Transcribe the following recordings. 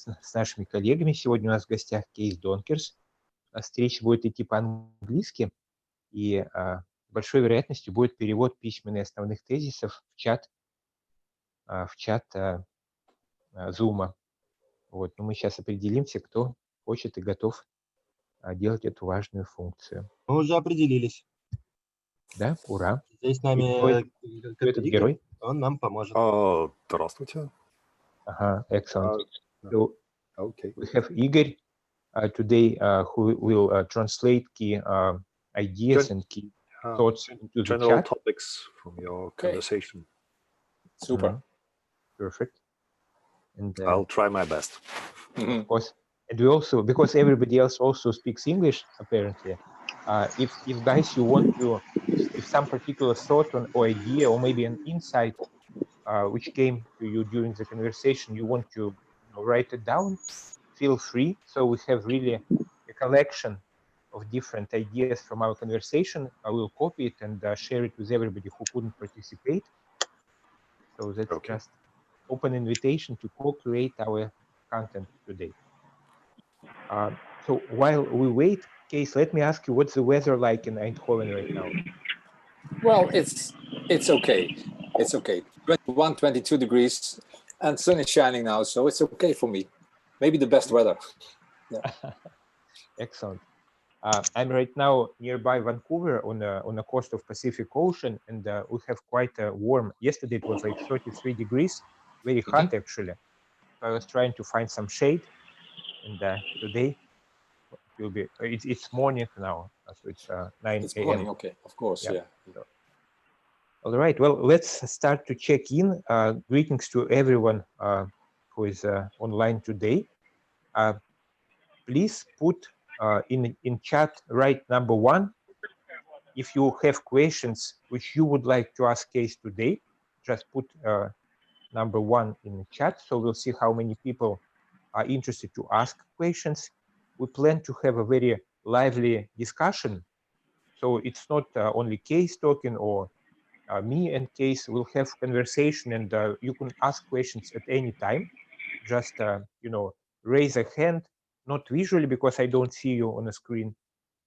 с нашими коллегами. Сегодня у нас в гостях Кейс Донкерс. Встреча будет идти по-английски, и большой вероятностью будет перевод письменных основных тезисов в чат Zoom. Вот. Но мы сейчас определимся, кто хочет и готов делать эту важную функцию. Мы уже определились. Да, ура. Здесь с нами этот герой? Он нам поможет. Здравствуйте. Ага, excellent. So, okay. We have Igor today who will translate key ideas and key thoughts into the general chat. topics from your conversation. Super. Perfect. And I'll try my best. Of course. And we also, because everybody else also speaks English, apparently, if guys you want to, if some particular thought or idea or maybe an insight which came to you during the conversation, you want to write it down, feel free. So we have really a collection of different ideas from our conversation. I will copy it and share it with everybody who couldn't participate. So that's just open invitation to co-create our content today. So while we wait, Case, let me ask you, what's the weather like in Eindhoven right now? Well, it's okay. It's okay. 21, 22 degrees, and sun is shining now, so it's okay for me. Maybe the best weather. Yeah. Excellent. I'm right now nearby Vancouver on the coast of Pacific Ocean, and we have quite a warm. Yesterday it was like 33 degrees, very hot actually. So I was trying to find some shade, and today it will be. It's morning now, so it's 9 It's a.m. morning, okay, of course, yeah. So, all right. Well, let's start to check in. Greetings to everyone who is online today. Please put in chat right number 1 if you have questions which you would like to ask Case today. Just put number 1 in the chat, so we'll see how many people are interested to ask questions. We plan to have a very lively discussion, so it's not only Case talking or me and Case. Will have conversation, and you can ask questions at any time. Just raise a hand, not visually because I don't see you on the screen.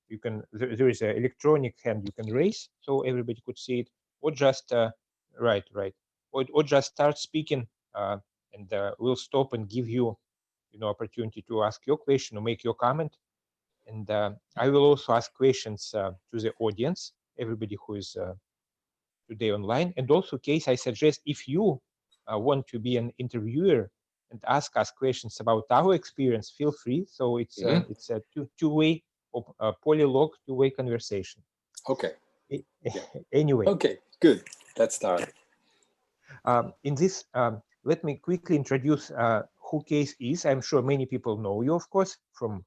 You can there is an electronic hand you can raise so everybody could see it, or just right, or just start speaking, and we'll stop and give you opportunity to ask your question or make your comment. And I will also ask questions to the audience, everybody who is today online. And also, Case, I suggest if you want to be an interviewer and ask us questions about our experience, feel free. So it's a two-way or polylog two-way conversation. Okay. Anyway. Okay, good. Let's start. In this, let me quickly introduce who Case is. I'm sure many people know you, of course, from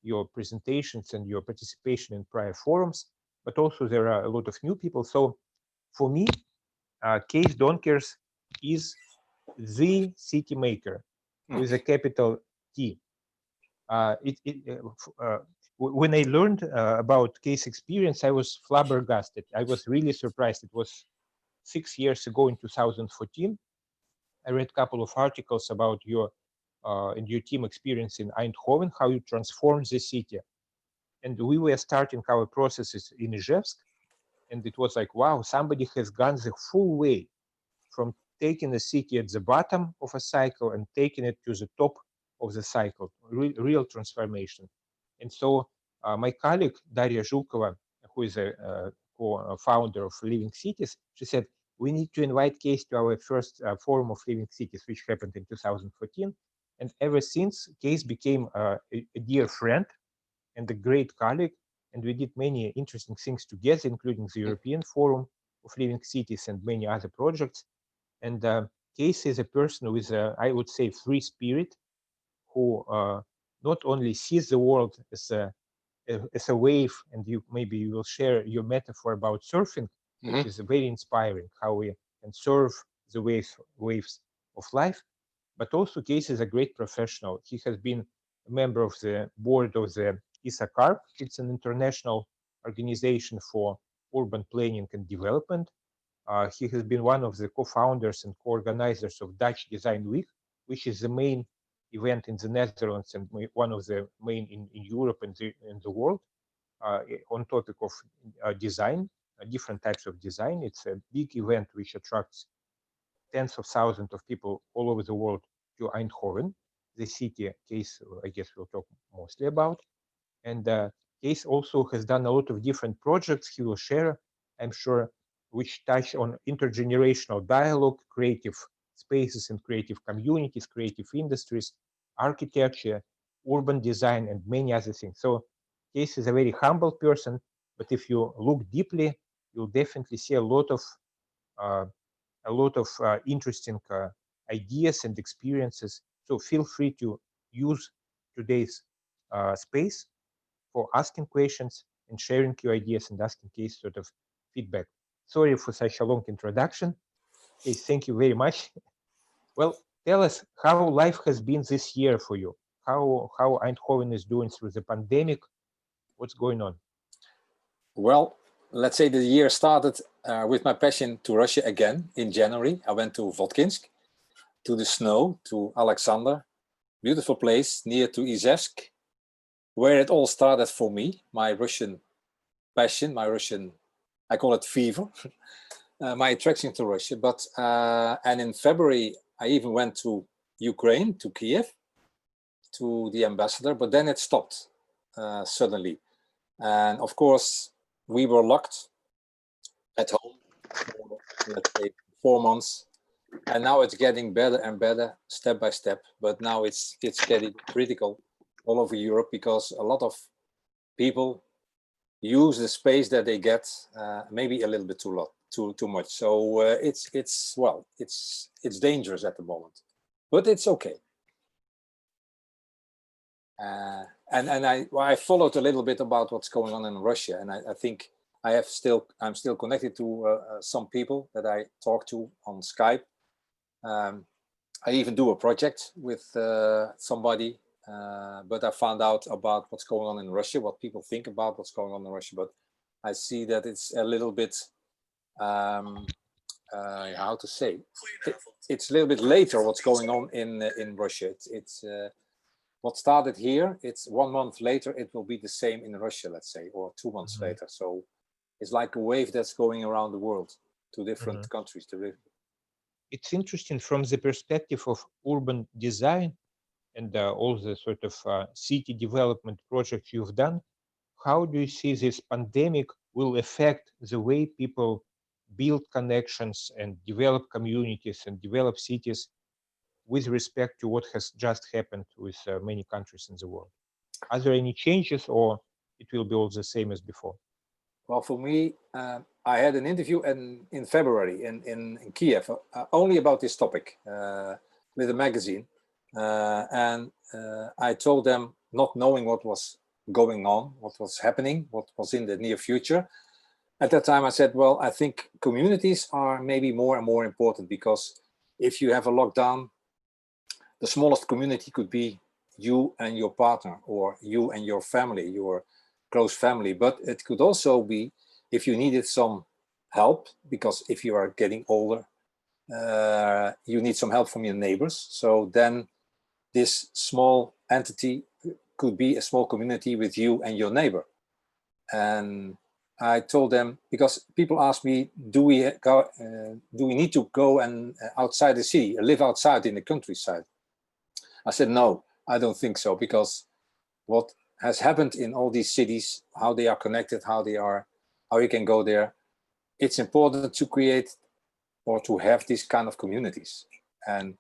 your presentations and your participation in prior forums, but also there are a lot of new people. So for me, Case Donkers is the city maker with a capital T. When I learned about Case experience, I was flabbergasted. I was really surprised. It was 6 years ago in 2014. I read a couple of articles about your and your team experience in Eindhoven, how you transformed the city. And we were starting our processes in Ijevsk, and it was like, wow, somebody has gone the full way from taking the city at the bottom of a cycle and taking it to the top of the cycle, real transformation. And so my colleague, Daria Zhukova, who is a co-founder of Living Cities, she said, we need to invite Case to our first Forum of Living Cities, which happened in 2014. And ever since, Case became a dear friend and a great colleague. And we did many interesting things together, including the European Forum of Living Cities and many other projects. And Case is a person with, I would say, free spirit, who not only sees the world as a wave, and maybe you will share your metaphor about surfing, which is very inspiring, how we can surf the waves of life. But also, Case is a great professional. He has been a member of the board of the ISACARP. It's an international organization for urban planning and development. He has been one of the co-founders and co-organizers of Dutch Design Week, which is the main event in the Netherlands and one of the main in Europe and in the world on topic of design, different types of design. It's a big event which attracts tens of thousands of people all over the world to Eindhoven, the city Kees, I guess we'll talk mostly about. And Kees also has done a lot of different projects he will share, I'm sure, which touch on intergenerational dialogue, creative spaces and creative communities, creative industries, architecture, urban design, and many other things. So Kees is a very humble person, but if you look deeply, you'll definitely see a lot of interesting ideas and experiences. So feel free to use today's space for asking questions and sharing your ideas and asking Kees sort of feedback. Sorry for such a long introduction. Kees, thank you very much. Well, tell us how life has been this year for you. How Eindhoven is doing through the pandemic. What's going on? Well, let's say the year started with my passion to Russia again in January. I went to Votkinsk, to the snow, to Alexander, beautiful place near to Izhevsk, where it all started for me, my Russian passion, my Russian, I call it fever, my attraction to Russia. But and in February, I even went to Ukraine, to Kiev, to the ambassador, but then it stopped suddenly. And of course, we were locked at home for, let's say, 4 months. And now it's getting better and better step by step. But now it's getting critical all over Europe because a lot of people use the space that they get maybe a little bit too much. So it's dangerous at the moment, but it's okay. And I followed a little bit about what's going on in Russia, and I think I'm still connected to some people that I talk to on Skype. I even do a project with somebody, but I found out about what's going on in Russia, what people think about what's going on in Russia. But I see that it's a little bit, how to say, it's a little bit later what's going on in Russia. It's what started here, it's 1 month later, it will be the same in Russia, let's say, or 2 months later. So it's like a wave that's going around the world to different countries. It's interesting from the perspective of urban design and all the sort of city development projects you've done. How do you see this pandemic will affect the way people build connections and develop communities and develop cities with respect to what has just happened with many countries in the world? Are there any changes, or it will be all the same as before? Well, for me, I had an interview in February in Kiev only about this topic with a magazine. And I told them, not knowing what was going on, what was happening, what was in the near future. At that time, I said, well, I think communities are maybe more and more important, because if you have a lockdown, the smallest community could be you and your partner, or you and your family, your close family. But it could also be if you needed some help, because if you are getting older, you need some help from your neighbors. So then this small entity could be a small community with you and your neighbor. And I told them, because people ask me, do we need to go and outside the city, live outside in the countryside? I said, no, I don't think so, because what has happened in all these cities, how they are connected, how you can go there, it's important to create or to have these kind of communities. And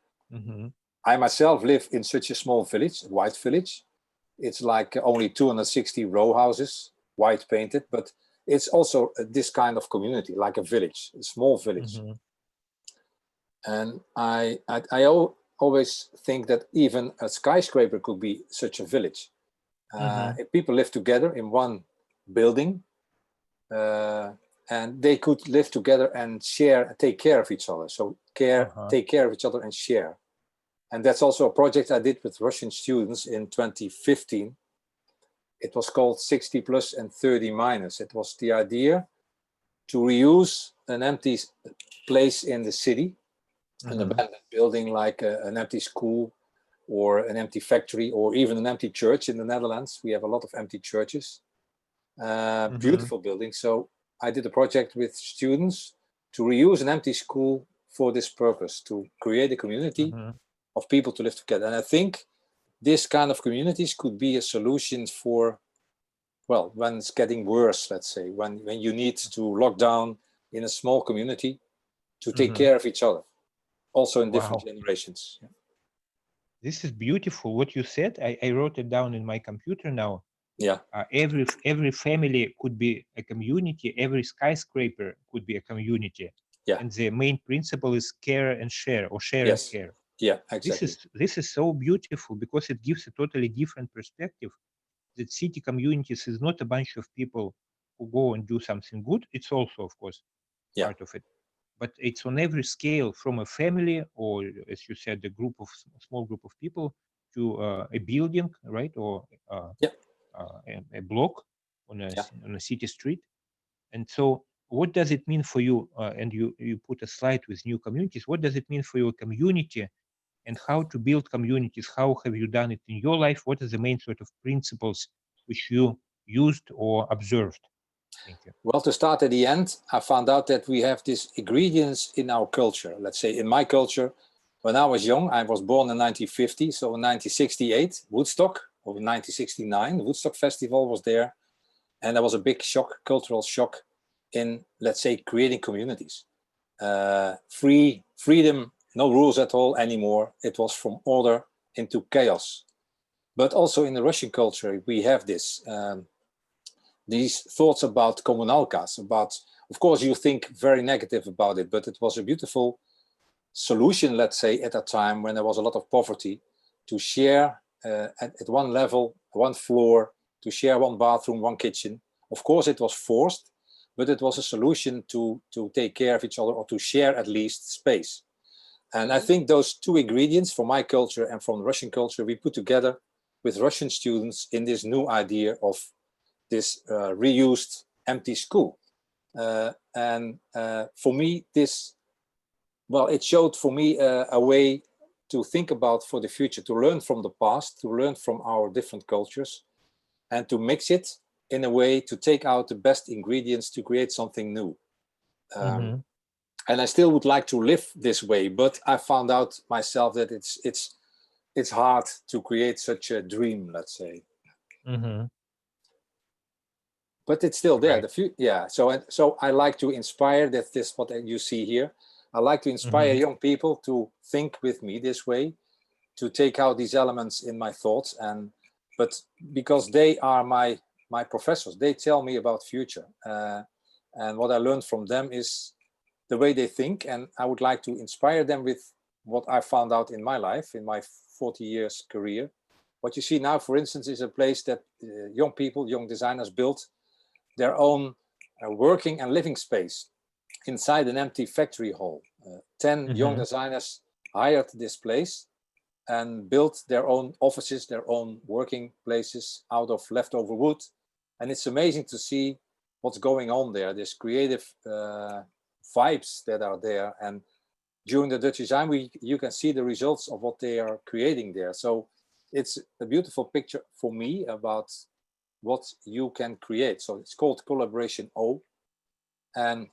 I myself live in such a small village, a white village. It's like only 260 row houses, white painted, but it's also this kind of community, like a village, a small village. And I always think that even a skyscraper could be such a village. If people live together in one building, and they could live together and share, take care of each other. So take care of each other and share. And that's also a project I did with Russian students in 2015. It was called 60 plus and 30 minus. It was the idea to reuse an empty place in the city, an abandoned building like an empty school, or an empty factory, or even an empty church in the Netherlands. We have a lot of empty churches, beautiful buildings. So I did a project with students to reuse an empty school for this purpose, to create a community of people to live together. And I think this kind of communities could be a solution for, well, when it's getting worse, let's say, when you need to lock down in a small community to take care of each other, also in different generations. Yeah. This is beautiful what you said. I wrote it down in my computer now. Yeah. Every family could be a community. Every skyscraper could be a community. Yeah. And the main principle is care and share, or share and care. Yeah, exactly. This is so beautiful because it gives a totally different perspective. That city communities is not a bunch of people who go and do something good. It's also, of course, part of it. But it's on every scale, from a family, or as you said, a small group of people, to a building, right, or a block on a city street. And so, what does it mean for you? And you put a slide with new communities. What does it mean for your community, and how to build communities? How have you done it in your life? What are the main sort of principles which you used or observed? Thank you. Well, to start at the end, I found out that we have these ingredients in our culture. Let's say in my culture, when I was young, I was born in 1950. So in 1968, Woodstock, or in 1969, the Woodstock Festival was there. And there was a big shock, cultural shock in, let's say, creating communities. Freedom, no rules at all anymore. It was from order into chaos. But also in the Russian culture, we have this. These thoughts about kommunalkas, of course, you think very negative about it, but it was a beautiful solution, let's say, at a time when there was a lot of poverty, to share at one level, one floor, to share one bathroom, one kitchen. Of course, it was forced, but it was a solution to take care of each other, or to share at least space. And I think those two ingredients from my culture and from Russian culture, we put together with Russian students in this new idea of this reused empty school. And for me, it showed for me a way to think about for the future, to learn from the past, to learn from our different cultures, and to mix it in a way to take out the best ingredients to create something new. And I still would like to live this way, but I found out myself that it's hard to create such a dream, let's say. But it's still there. Right. So I like to inspire. This what you see here. I like to inspire young people to think with me this way, to take out these elements in my thoughts, but because they are my professors, they tell me about future, and what I learned from them is the way they think, and I would like to inspire them with what I found out in my life, in my 40 years career. What you see now, for instance, is a place that young people, young designers built their own working and living space inside an empty factory hall. 10 young designers hired this place and built their own offices, their own working places out of leftover wood. And it's amazing to see what's going on there, this creative vibes that are there. And during the Dutch Design Week, you can see the results of what they are creating there. So it's a beautiful picture for me about what you can create. So it's called Collaboration O. And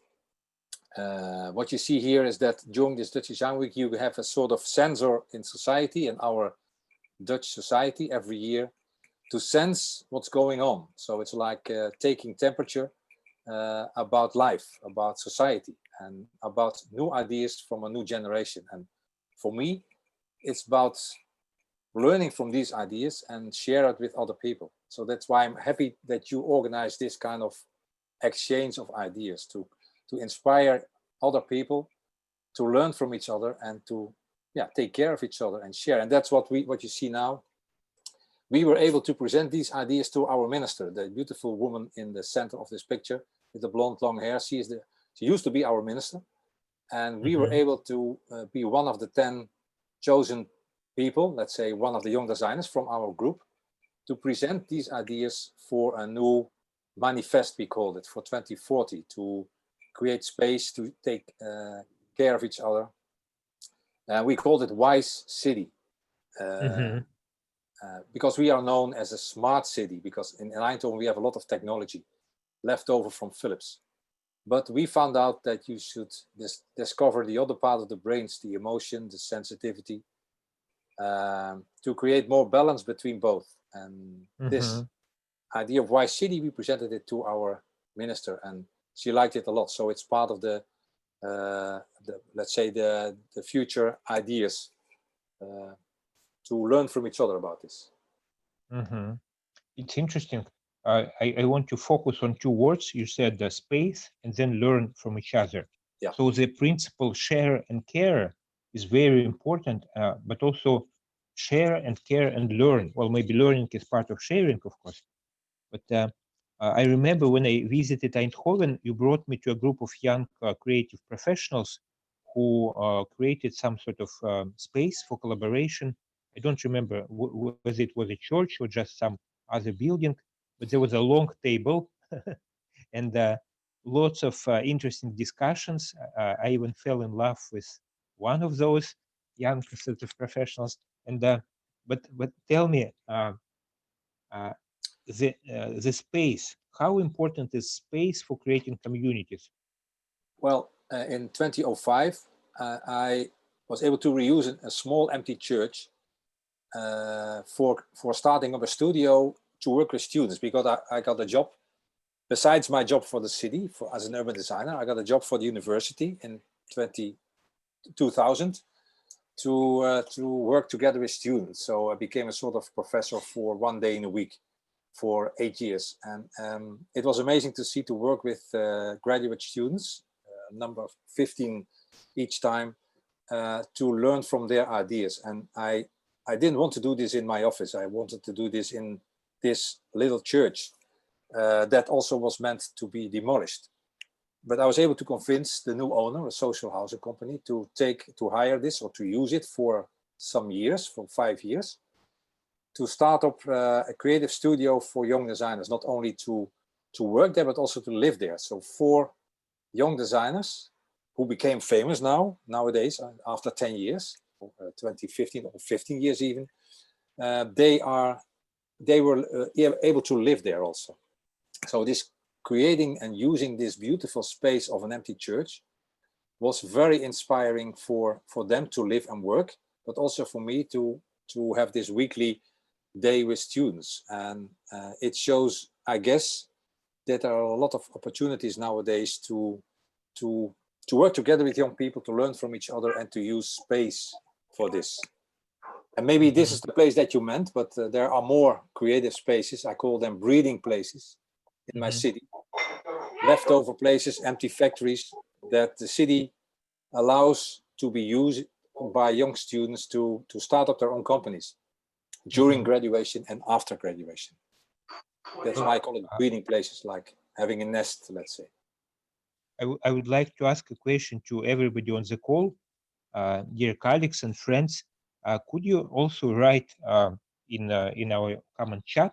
what you see here is that during this Dutch Design Week, you have a sort of sensor in society, in our Dutch society every year, to sense what's going on. So it's like taking temperature about life, about society, and about new ideas from a new generation. And for me, it's about learning from these ideas and share it with other people. So that's why I'm happy that you organize this kind of exchange of ideas to inspire other people to learn from each other and to take care of each other and share. And that's what you see now. We were able to present these ideas to our minister, the beautiful woman in the center of this picture with the blonde long hair. She used to be our minister, and we were able to be one of the 10 chosen people, let's say one of the young designers from our group, to present these ideas for a new manifest, we called it, for 2040, to create space, to take care of each other. We called it Wise City. because we are known as a smart city, because in Eindhoven we have a lot of technology left over from Philips. But we found out that you should discover the other part of the brains, the emotion, the sensitivity, to create more balance between both. And this idea of why city, we presented it to our minister, and she liked it a lot. So it's part of the let's say the future ideas to learn from each other about this. It's interesting. I want to focus on two words. You said the space and then learn from each other. Yeah. So the principle share and care is very important, but also share and care and learn. Well, maybe learning is part of sharing, of course. But I remember when I visited Eindhoven, you brought me to a group of young creative professionals who created some sort of space for collaboration. I don't remember whether it was a church or just some other building, but there was a long table and lots of interesting discussions. I even fell in love with one of those young sort of professionals. And but tell me, the space, how important is space for creating communities? Well, in 2005, I was able to reuse a small empty church for starting up a studio to work with students, because I got a job, besides my job for the city as an urban designer, I got a job for the university in 2000 to work together with students. So I became a sort of professor for 1 day in a week for 8 years. And it was amazing to work with graduate students, a number of 15 each time, to learn from their ideas. And I didn't want to do this in my office. I wanted to do this in this little church that also was meant to be demolished. But I was able to convince the new owner, a social housing company, to hire this or to use it for some years, for 5 years, to start up a creative studio for young designers, not only to work there, but also to live there. So 4 young designers who became famous nowadays, after 10 years, 2015 or 15 years even, they were able to live there also. So this creating and using this beautiful space of an empty church was very inspiring for them to live and work, but also for me to have this weekly day with students. And it shows, I guess, that there are a lot of opportunities nowadays to work together with young people, to learn from each other, and to use space for this. And maybe this is the place that you meant, but there are more creative spaces. I call them breathing places in my city. Leftover places, empty factories that the city allows to be used by young students to start up their own companies during graduation and after graduation. That's why I call it breathing places, like having a nest, let's say. I would like to ask a question to everybody on the call, dear colleagues and friends. Could you also write in our common chat,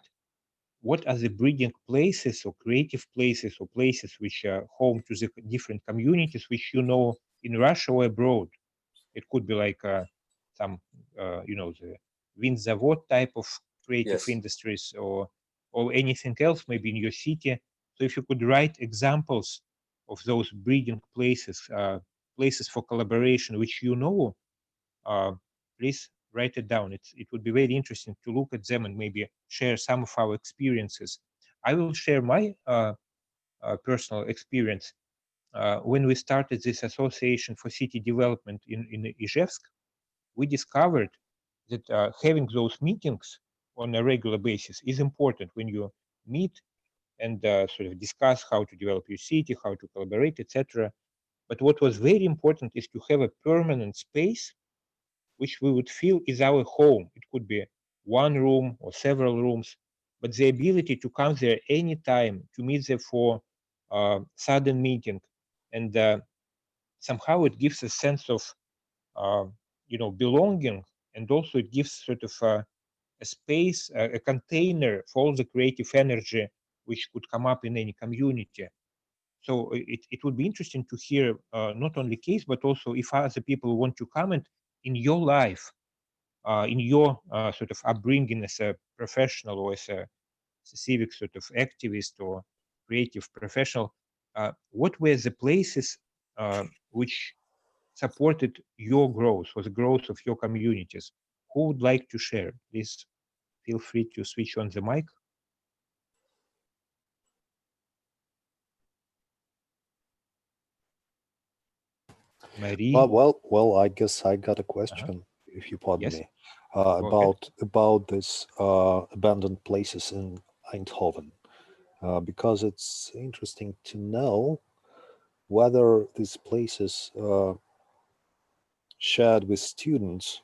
what are the breeding places or creative places or places which are home to the different communities which you know in Russia or abroad? It could be like some, the Vinzavod type of creative industries, or anything else, maybe in your city. So if you could write examples of those breeding places, places for collaboration, which you know, please write it down. It would be very interesting to look at them and maybe share some of our experiences. I will share my personal experience. When we started this Association for City Development in Izhevsk, we discovered that having those meetings on a regular basis is important when you meet and sort of discuss how to develop your city, how to collaborate, etc. But what was very important is to have a permanent space which we would feel is our home. It could be one room or several rooms, but the ability to come there anytime, to meet there for sudden meeting, and somehow it gives a sense of belonging, and also it gives sort of a space, a container for all the creative energy which could come up in any community. So it would be interesting to hear not only case, but also if other people want to comment in your life, in your sort of upbringing as a professional or as a civic sort of activist or creative professional, what were the places which supported your growth or the growth of your communities? Who would like to share? Please feel free to switch on the mic. Marie? Well, I guess I got a question, if you pardon Yes. me, Go ahead. about this abandoned places in Eindhoven, because it's interesting to know whether these places shared with students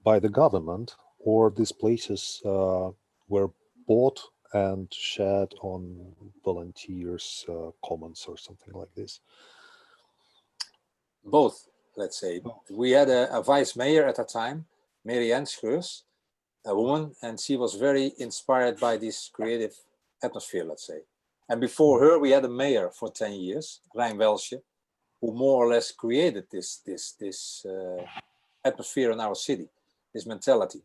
by the government, or these places were bought and shared on volunteers' commons or something like this. Both, let's say. We had a vice mayor at the time, Marianne Scheurs, a woman, and she was very inspired by this creative atmosphere, let's say. And before her, we had a mayor for 10 years, Rijn Welsje, who more or less created this atmosphere in our city, this mentality,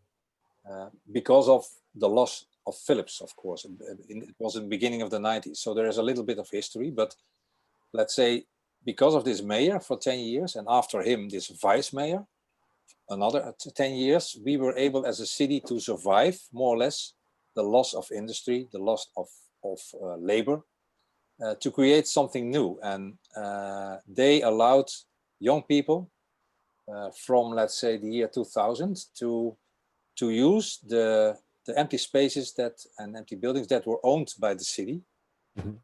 because of the loss of Philips, of course. It was in the beginning of the 90s, so there is a little bit of history, but let's say because of this mayor for 10 years, and after him, this vice mayor, another 10 years, we were able as a city to survive more or less the loss of industry, the loss of labor, to create something new. And they allowed young people from, let's say, the year 2000 to use the empty spaces and empty buildings that were owned by the city. Mm-hmm.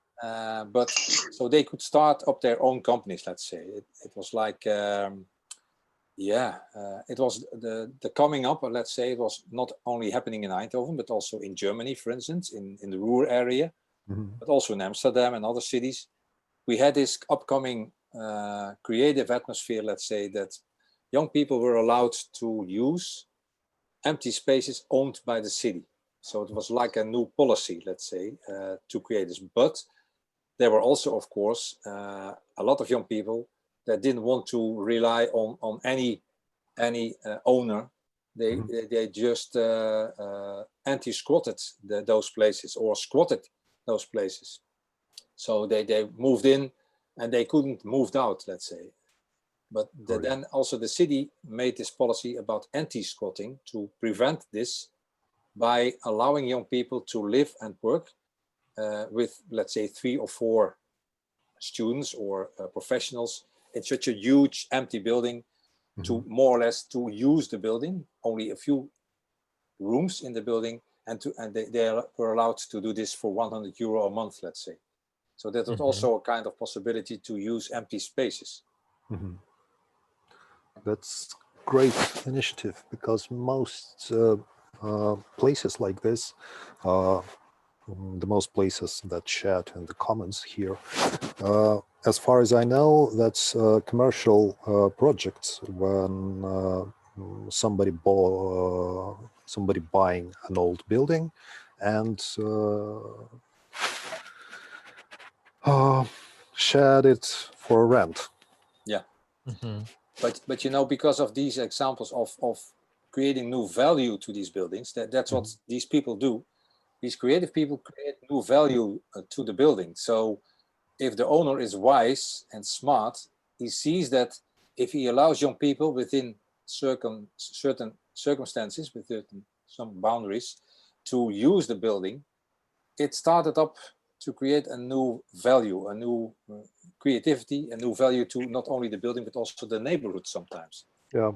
But so they could start up their own companies, let's say. It was like, it was the coming up, let's say, it was not only happening in Eindhoven, but also in Germany, for instance, in the Ruhr area, mm-hmm. but also in Amsterdam and other cities. We had this upcoming creative atmosphere, let's say, that young people were allowed to use empty spaces owned by the city. So it was like a new policy, let's say, to create this. But there were also, of course, a lot of young people that didn't want to rely on any owner. They just anti-squatted those places or squatted those places. So they moved in and they couldn't move out, let's say. But then also the city made this policy about anti-squatting to prevent this by allowing young people to live and work with, let's say, 3 or 4 students or professionals in such a huge empty building, mm-hmm. to more or less to use the building, only a few rooms in the building, and they were allowed to do this for €100 a month, let's say. So that was mm-hmm. also a kind of possibility to use empty spaces. Mm-hmm. That's great initiative, because most places like this, the most places that shared in the commons here, as far as I know, that's commercial projects when somebody buying an old building and shared it for rent. Yeah. Mm-hmm. But you know, because of these examples of creating new value to these buildings, that's what mm-hmm. these people do. These creative people create new value to the building. So if the owner is wise and smart, he sees that if he allows young people within certain circumstances, within some boundaries, to use the building, it started up to create a new value, a new creativity, a new value to not only the building, but also the neighborhood sometimes. Yeah.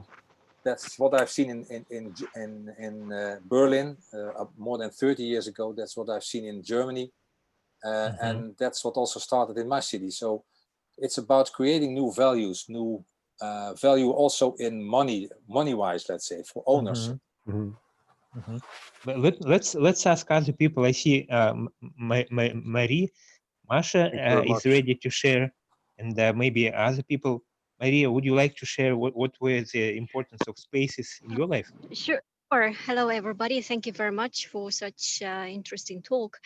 That's what I've seen in Berlin more than 30 years ago. That's what I've seen in Germany. Mm-hmm. And that's what also started in my city. So it's about creating new values, new value also in money-wise, let's say, for owners. Mm-hmm. Mm-hmm. Mm-hmm. But let's ask other people. I see Marie, Masha is ready to share, and maybe other people. Maria, would you like to share what were the importance of spaces in your life? Sure. Hello, everybody. Thank you very much for such interesting talk.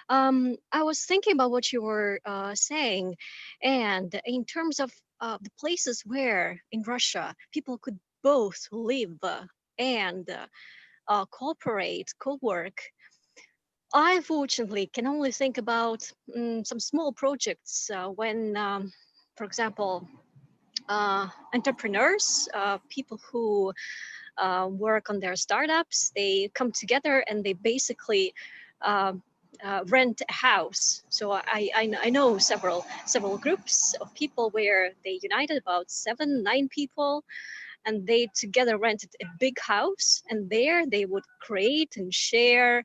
I was thinking about what you were saying, and in terms of the places where in Russia people could both live and cooperate, co-work, I unfortunately can only think about some small projects when, for example, entrepreneurs, people who work on their startups, they come together and they basically rent a house. So I know several groups of people where they united about 7, 9 people, and they together rented a big house, and there they would create and share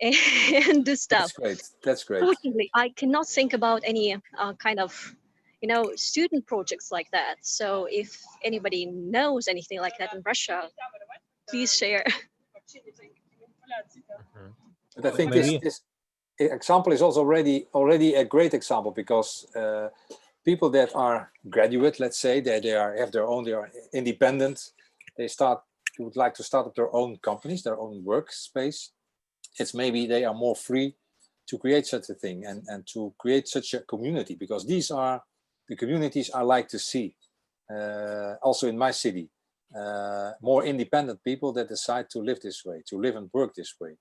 and do stuff. That's great. That's great. Fortunately, I cannot think about any kind of, student projects like that. So if anybody knows anything like that in Russia, please share. But I think Maria? this example is also already a great example, because people that are graduate, let's say, they have their own, they are independent, they would like to start up their own companies, their own workspace. It's maybe they are more free to create such a thing and to create such a community, because these are the communities I like to see. Also in my city, more independent people that decide to live this way, to live and work this way.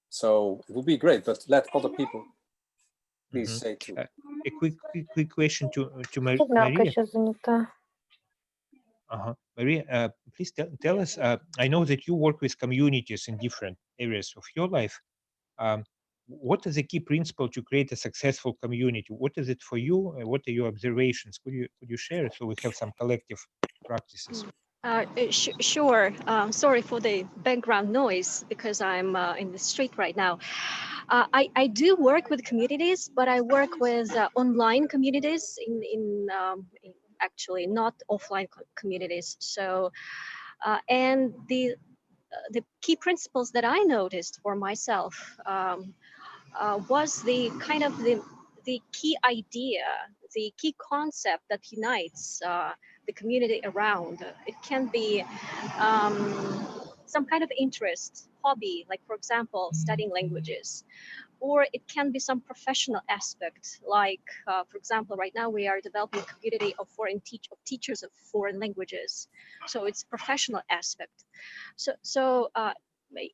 So it would be great, but let other people please say too. A quick question to Кнопка Maria. еще занята. Maria, please tell us, I know that you work with communities in different areas of your life. What is the key principle to create a successful community? What is it for you? What are your observations? Could you share it so we have some collective practices? Sure. Sorry for the background noise because I'm in the street right now. I do work with communities, but I work with online communities in actually not offline communities. So, and the key principles that I noticed for myself was the kind of the key idea, the key concept that unites the community around. It can be some kind of interest, hobby, like for example, studying languages, or it can be some professional aspect, like for example, right now we are developing a community of teachers of foreign languages. So it's professional aspect. So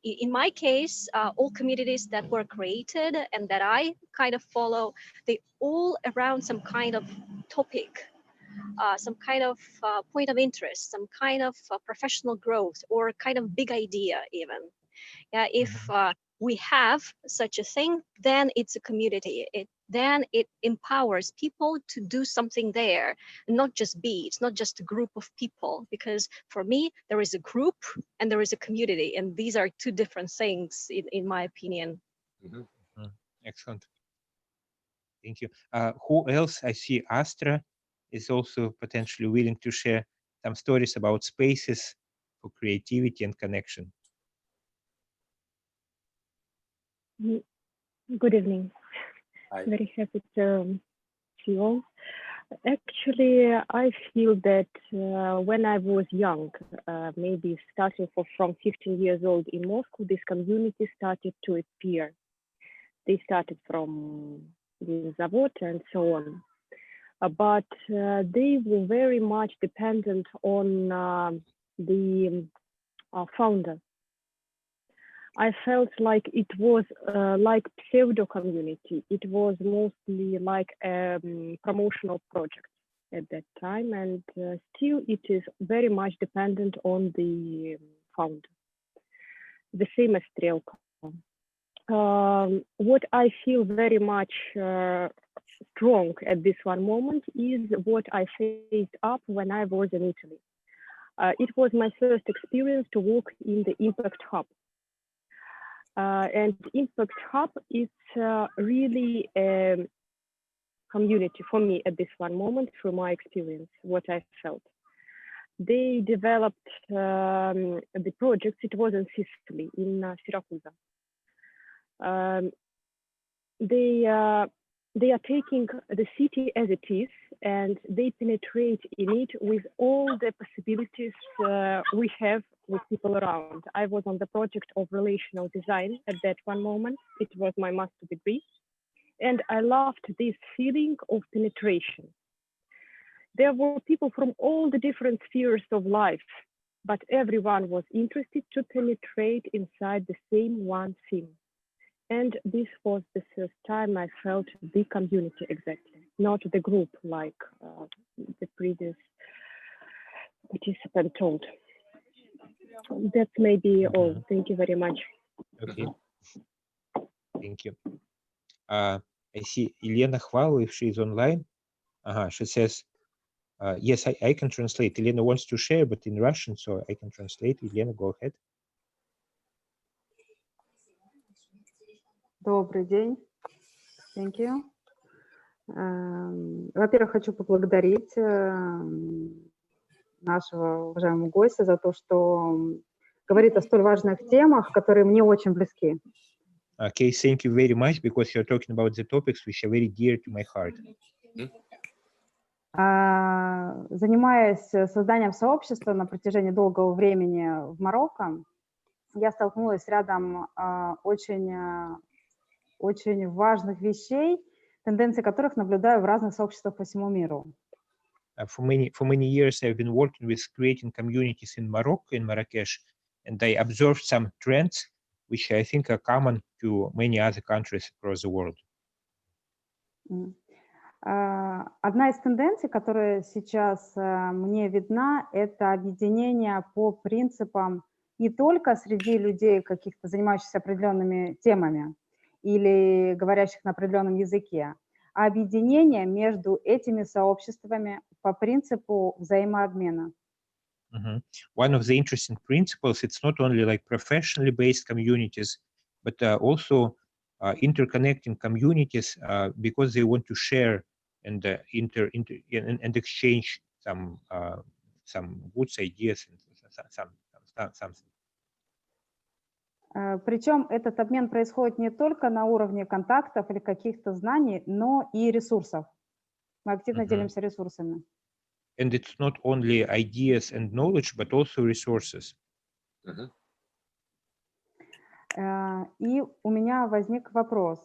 in my case, all communities that were created and that I kind of follow, they all around some kind of topic, some kind of point of interest, some kind of professional growth, or kind of big idea even. Yeah, if we have such a thing, then it's a community. Then it empowers people to do something there, not just be. It's not just a group of people, because for me, there is a group and there is a community, and these are two different things, in my opinion. Excellent. Thank you. Who else? I see Astra is also potentially willing to share some stories about spaces for creativity and connection. Good evening. Hi. Very happy to see you all. Actually, I feel that when I was young, maybe starting from 15 years old in Moscow, this community started to appear. They started from the Zavod and so on. But they were very much dependent on the founder. I felt like it was like pseudo community. It was mostly like a promotional project at that time, and still it is very much dependent on the founder. The same as Strelka. What I feel very much strong at this one moment is what I faced up when I was in Italy. It was my first experience to work in the Impact Hub. And Impact Hub is really a community for me at this one moment, through my experience, what I felt. They developed the projects. It was in Sicily, in Siracusa. They are taking the city as it is, and they penetrate in it with all the possibilities we have with people around. I was on the project of relational design at that one moment. It was my master degree. And I loved this feeling of penetration. There were people from all the different spheres of life. but everyone was interested to penetrate inside the same one thing. And this was the first time I felt the community exactly, not the group like the previous participant told. That's maybe all. Thank you very much. Okay. Thank you. I see Elena Khvalov, if she's online. She says, yes, I can translate. Elena wants to share, but in Russian, so I can translate. Elena, go ahead. Добрый день. Thank you. Во-первых, хочу поблагодарить нашего уважаемого гостя за то, что говорит о столь важных темах, которые мне очень близки. Okay, thank you very much, because you're talking about the topics which are very dear to my heart. Занимаясь созданием сообщества на протяжении долгого времени в Марокко, я столкнулась с рядом очень важных вещей, тенденции которых наблюдаю в разных сообществах по всему миру. For many years, I've been working with creating communities in Morocco, in Marrakesh, and I observed some trends which I think are common to many other countries across the world. Одна из тенденций, которая сейчас мне видна, это объединение по принципам не только среди людей, каких-то занимающихся определенными темами или говорящих на определенном языке, а объединение между этими сообществами по принципу взаимообмена. One of the interesting principles, it's not only like professionally based communities, but also interconnecting communities because they want to share and and exchange some goods, ideas, and something. Причем этот обмен происходит не только на уровне контактов или каких-то знаний, но и ресурсов. Мы активно делимся ресурсами. And it's not only ideas and knowledge, but also resources. И у меня возник вопрос.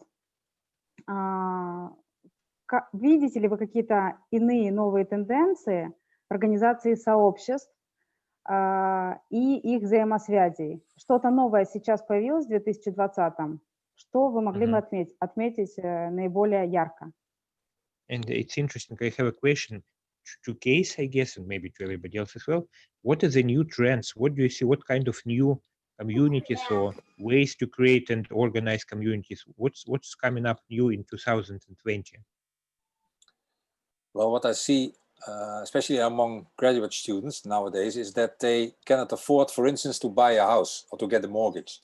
Видите ли вы какие-то иные новые тенденции в организации сообществ и их взаимосвязей? Что-то новое сейчас появилось в 2020-м? Что вы могли бы отметить наиболее ярко? And it's interesting. I have a question to Case, I guess, and maybe to everybody else as well. What are the new trends? What do you see? What kind of new communities or ways to create and organize communities? What's coming up new in 2020? Well, what I see, especially among graduate students nowadays, is that they cannot afford, for instance, to buy a house or to get a mortgage.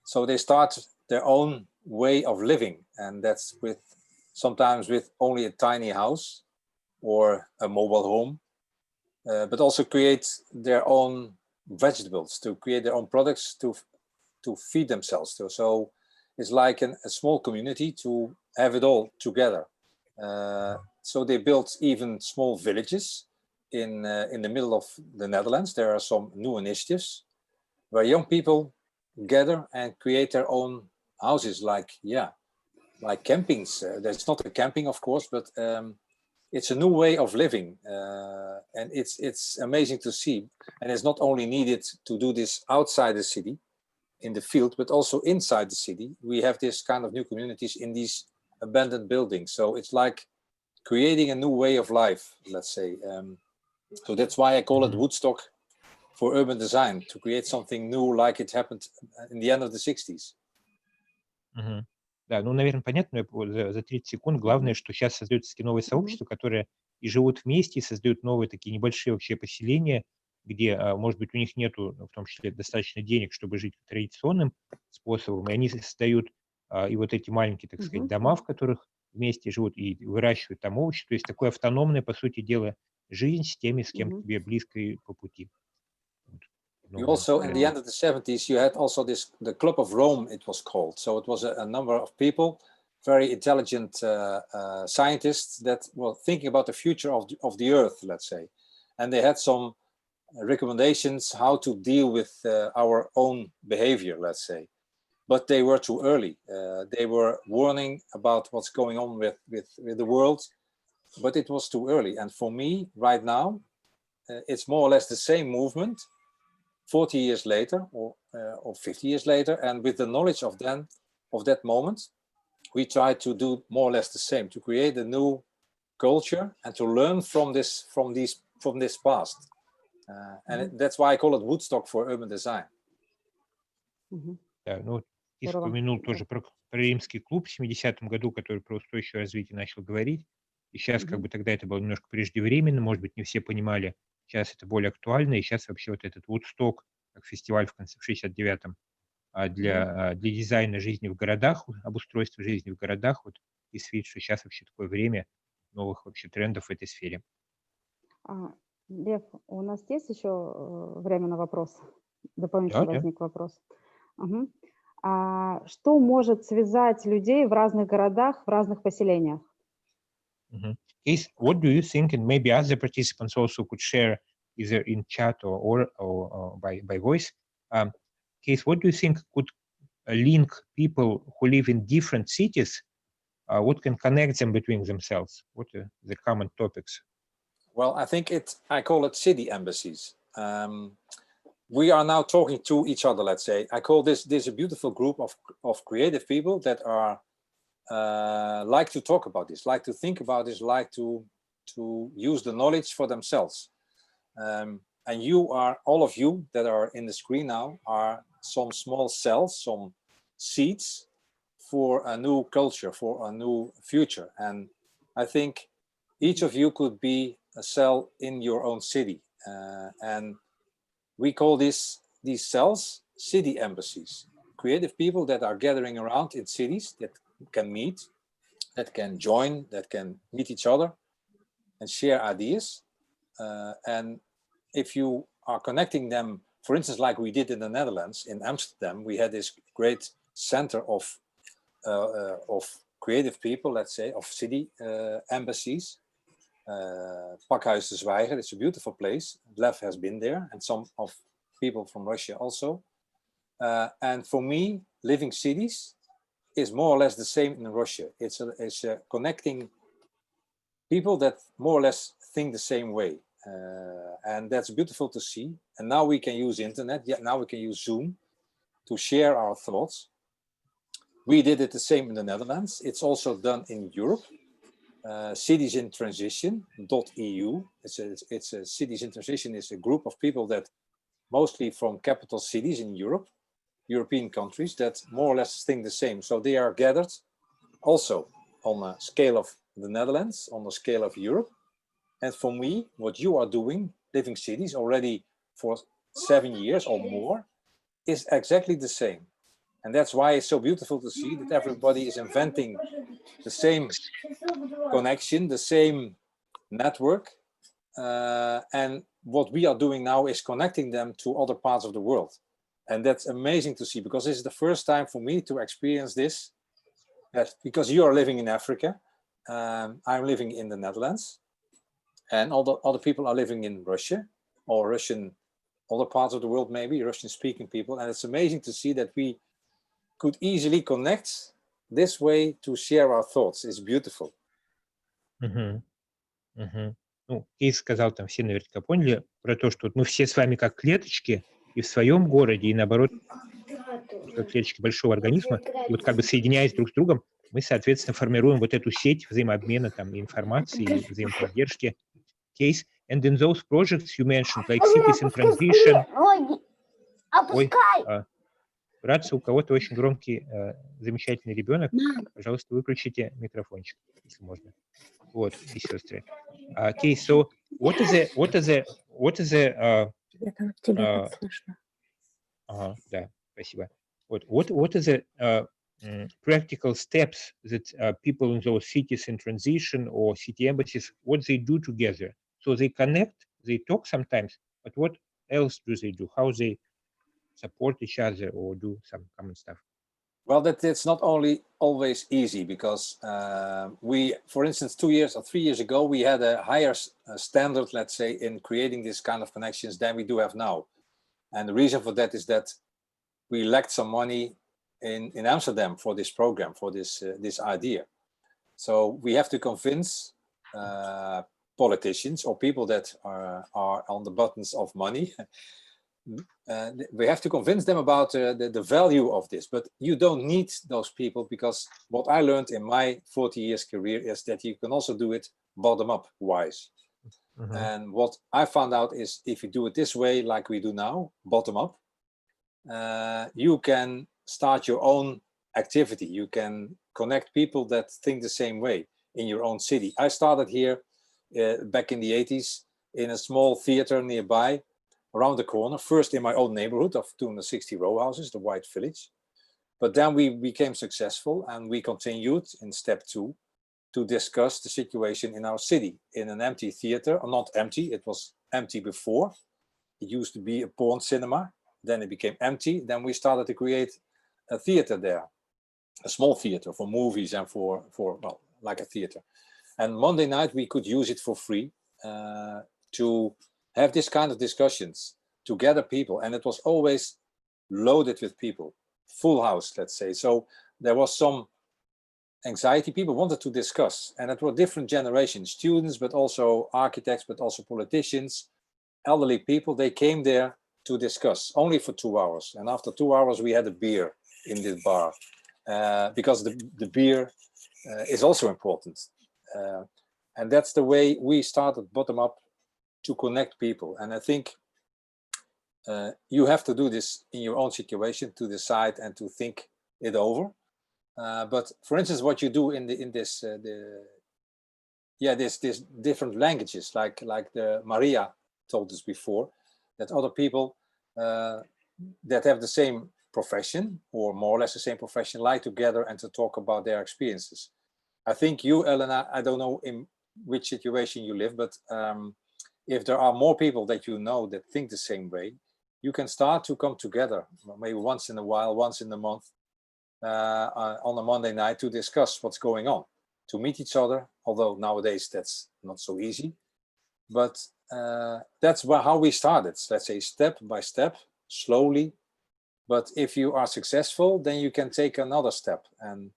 So they start their own way of living, and that's sometimes with only a tiny house or a mobile home, but also create their own vegetables, to create their own products to feed themselves. So it's like a small community to have it all together. So they built even small villages in the middle of the Netherlands. There are some new initiatives where young people gather and create their own houses, like campings. There's not a camping, of course, but it's a new way of living, and it's amazing to see. And it's not only needed to do this outside the city, in the field, but also inside the city. We have this kind of new communities in these abandoned buildings. So it's like creating a new way of life, let's say. So that's why I call it Woodstock for urban design, to create something new like it happened in the end of the 60s. Да, ну, наверное, понятно, за 30 секунд. Главное, что сейчас создаются такие новые сообщества, которые и живут вместе, и создают новые такие небольшие вообще поселения, где, может быть, у них нету, в том числе, достаточно денег, чтобы жить традиционным способом, и они создают и вот эти маленькие, так сказать, дома, в которых вместе живут и выращивают там овощи. То есть такое автономное, по сути дела, жизнь с теми, с кем тебе близко и по пути. You also, in the end of the 70s, you had also the Club of Rome, it was called. So it was a number of people, very intelligent scientists that were thinking about the future of the Earth, let's say. And they had some recommendations how to deal with our own behavior, let's say. But they were too early. They were warning about what's going on with the world, but it was too early. And for me, right now, it's more or less the same movement, 40 years later or 50 years later, and with the knowledge of that moment, we try to do more or less the same, to create a new culture and to learn from this past. That's why I call it Woodstock for urban design. Да, ну, и вспомянул тоже про Римский клуб в 70-м году, который про устойчивое развитие начал говорить. И сейчас как бы тогда это было немножко преждевременно, может быть, не все понимали. Сейчас это более актуально, и сейчас вообще вот этот Woodstock, как фестиваль в 69-м, для дизайна жизни в городах, обустройства жизни в городах, вот и видит, что сейчас вообще такое время новых вообще трендов в этой сфере. Лев, у нас есть еще время на вопрос? Дополнительно возник вопрос. Что может связать людей в разных городах, в разных поселениях? Case, what do you think, and maybe other participants also could share either in chat or by voice. Case, what do you think could link people who live in different cities? What can connect them between themselves? What are the common topics? Well, I think I call it city embassies. We are now talking to each other, let's say. I call this a beautiful group of creative people that are like to talk about this, like to think about this, like to use the knowledge for themselves. And all of you that are in the screen now are some small cells, some seeds for a new culture, for a new future. And I think each of you could be a cell in your own city. And we call these cells city embassies, creative people that are gathering around in cities that can meet, that can join, that can meet each other and share ideas. And if you are connecting them, for instance, like we did in the Netherlands, in Amsterdam, we had this great center of creative people, let's say, of city embassies. Pakhuis de Zwijger, it's a beautiful place. Lev has been there, and some of people from Russia also. And for me, living cities is more or less the same in Russia. It's connecting people that more or less think the same way. And that's beautiful to see. And now we can use internet. Yeah, now we can use Zoom to share our thoughts. We did it the same in the Netherlands. It's also done in Europe. Cities in Transition.eu. It's a Cities in Transition is a group of people that mostly from capital cities in Europe, European countries, that more or less think the same. So they are gathered also on a scale of the Netherlands, on the scale of Europe. And for me, what you are doing, Living Cities, already for 7 years or more, is exactly the same. And that's why it's so beautiful to see that everybody is inventing the same connection, the same network. And what we are doing now is connecting them to other parts of the world. And that's amazing to see, because this is the first time for me to experience this. That because you are living in Africa, I'm living in the Netherlands, and all the other people are living in Russia or Russian, other parts of the world, maybe Russian-speaking people. And it's amazing to see that we could easily connect this way to share our thoughts. It's beautiful. Ну, Кейс сказал, там все наверняка поняли про то, что мы все с вами как клеточки и в своем городе, и наоборот, как клеточки большого организма, и вот как бы соединяясь друг с другом, мы, соответственно, формируем вот эту сеть взаимообмена там информации, взаимоподдержки. Кейс, and in those projects you mentioned, like cities in transition. Ой, братцы, у кого-то очень громкий, замечательный ребенок. Пожалуйста, выключите микрофончик, если можно. Вот, и сестры. Okay, so what is the да, спасибо. What is the practical steps that people in those cities in transition or city embassies, what they do together? So they connect, they talk sometimes, but what else do they do? How they support each other or do some common stuff? Well, that's not always easy, because we, for instance, 2 years or 3 years ago, we had a higher standard, let's say, in creating this kind of connections than we do have now. And the reason for that is that we lacked some money in Amsterdam for this program, for this idea. So we have to convince politicians or people that are on the buttons of money we have to convince them about the value of this, but you don't need those people, because what I learned in my 40 years career is that you can also do it bottom up wise. And what I found out is, if you do it this way, like we do now, bottom up, you can start your own activity. You can connect people that think the same way in your own city. I started here back in the 80s in a small theater nearby, around the corner, first in my own neighborhood of 260 row houses, the White Village. But then we became successful, and we continued in step 2 to discuss the situation in our city in an empty theater, or not empty, it was empty before. It used to be a porn cinema, then it became empty. Then we started to create a theater there, a small theater for movies and for well, like a theater. And Monday night we could use it for free to have this kind of discussions, to gather people, and it was always loaded with people, full house, let's say. So there was some anxiety. People wanted to discuss, and it were different generations, students, but also architects, but also politicians, elderly people. They came there to discuss only for 2 hours, and after 2 hours we had a beer in this bar, because the beer is also important, and that's the way we started bottom up to connect people. And I think you have to do this in your own situation, to decide and to think it over. But for instance, what you do in this different languages, like the Maria told us before, that other people that have the same profession, or more or less the same profession, like to gather and to talk about their experiences. I think you, Elena, I don't know in which situation you live, but if there are more people that you know that think the same way, you can start to come together, maybe once in a while, once in a month, on a Monday night, to discuss what's going on, to meet each other, although nowadays that's not so easy. But that's how we started, let's say, step by step, slowly. But if you are successful, then you can take another step. And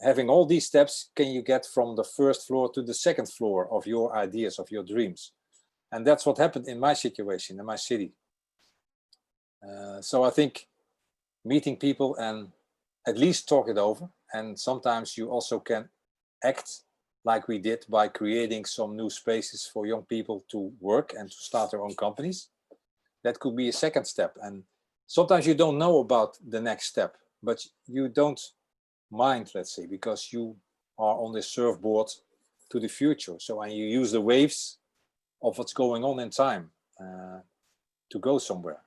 having all these steps, can you get from the first floor to the second floor of your ideas, of your dreams? And that's what happened in my situation, in my city. So I think meeting people and at least talk it over. And sometimes you also can act like we did by creating some new spaces for young people to work and to start their own companies. That could be a second step. And sometimes you don't know about the next step, but you don't mind, let's say, because you are on this surfboard to the future. So, and you use the waves of what's going on in time to go somewhere.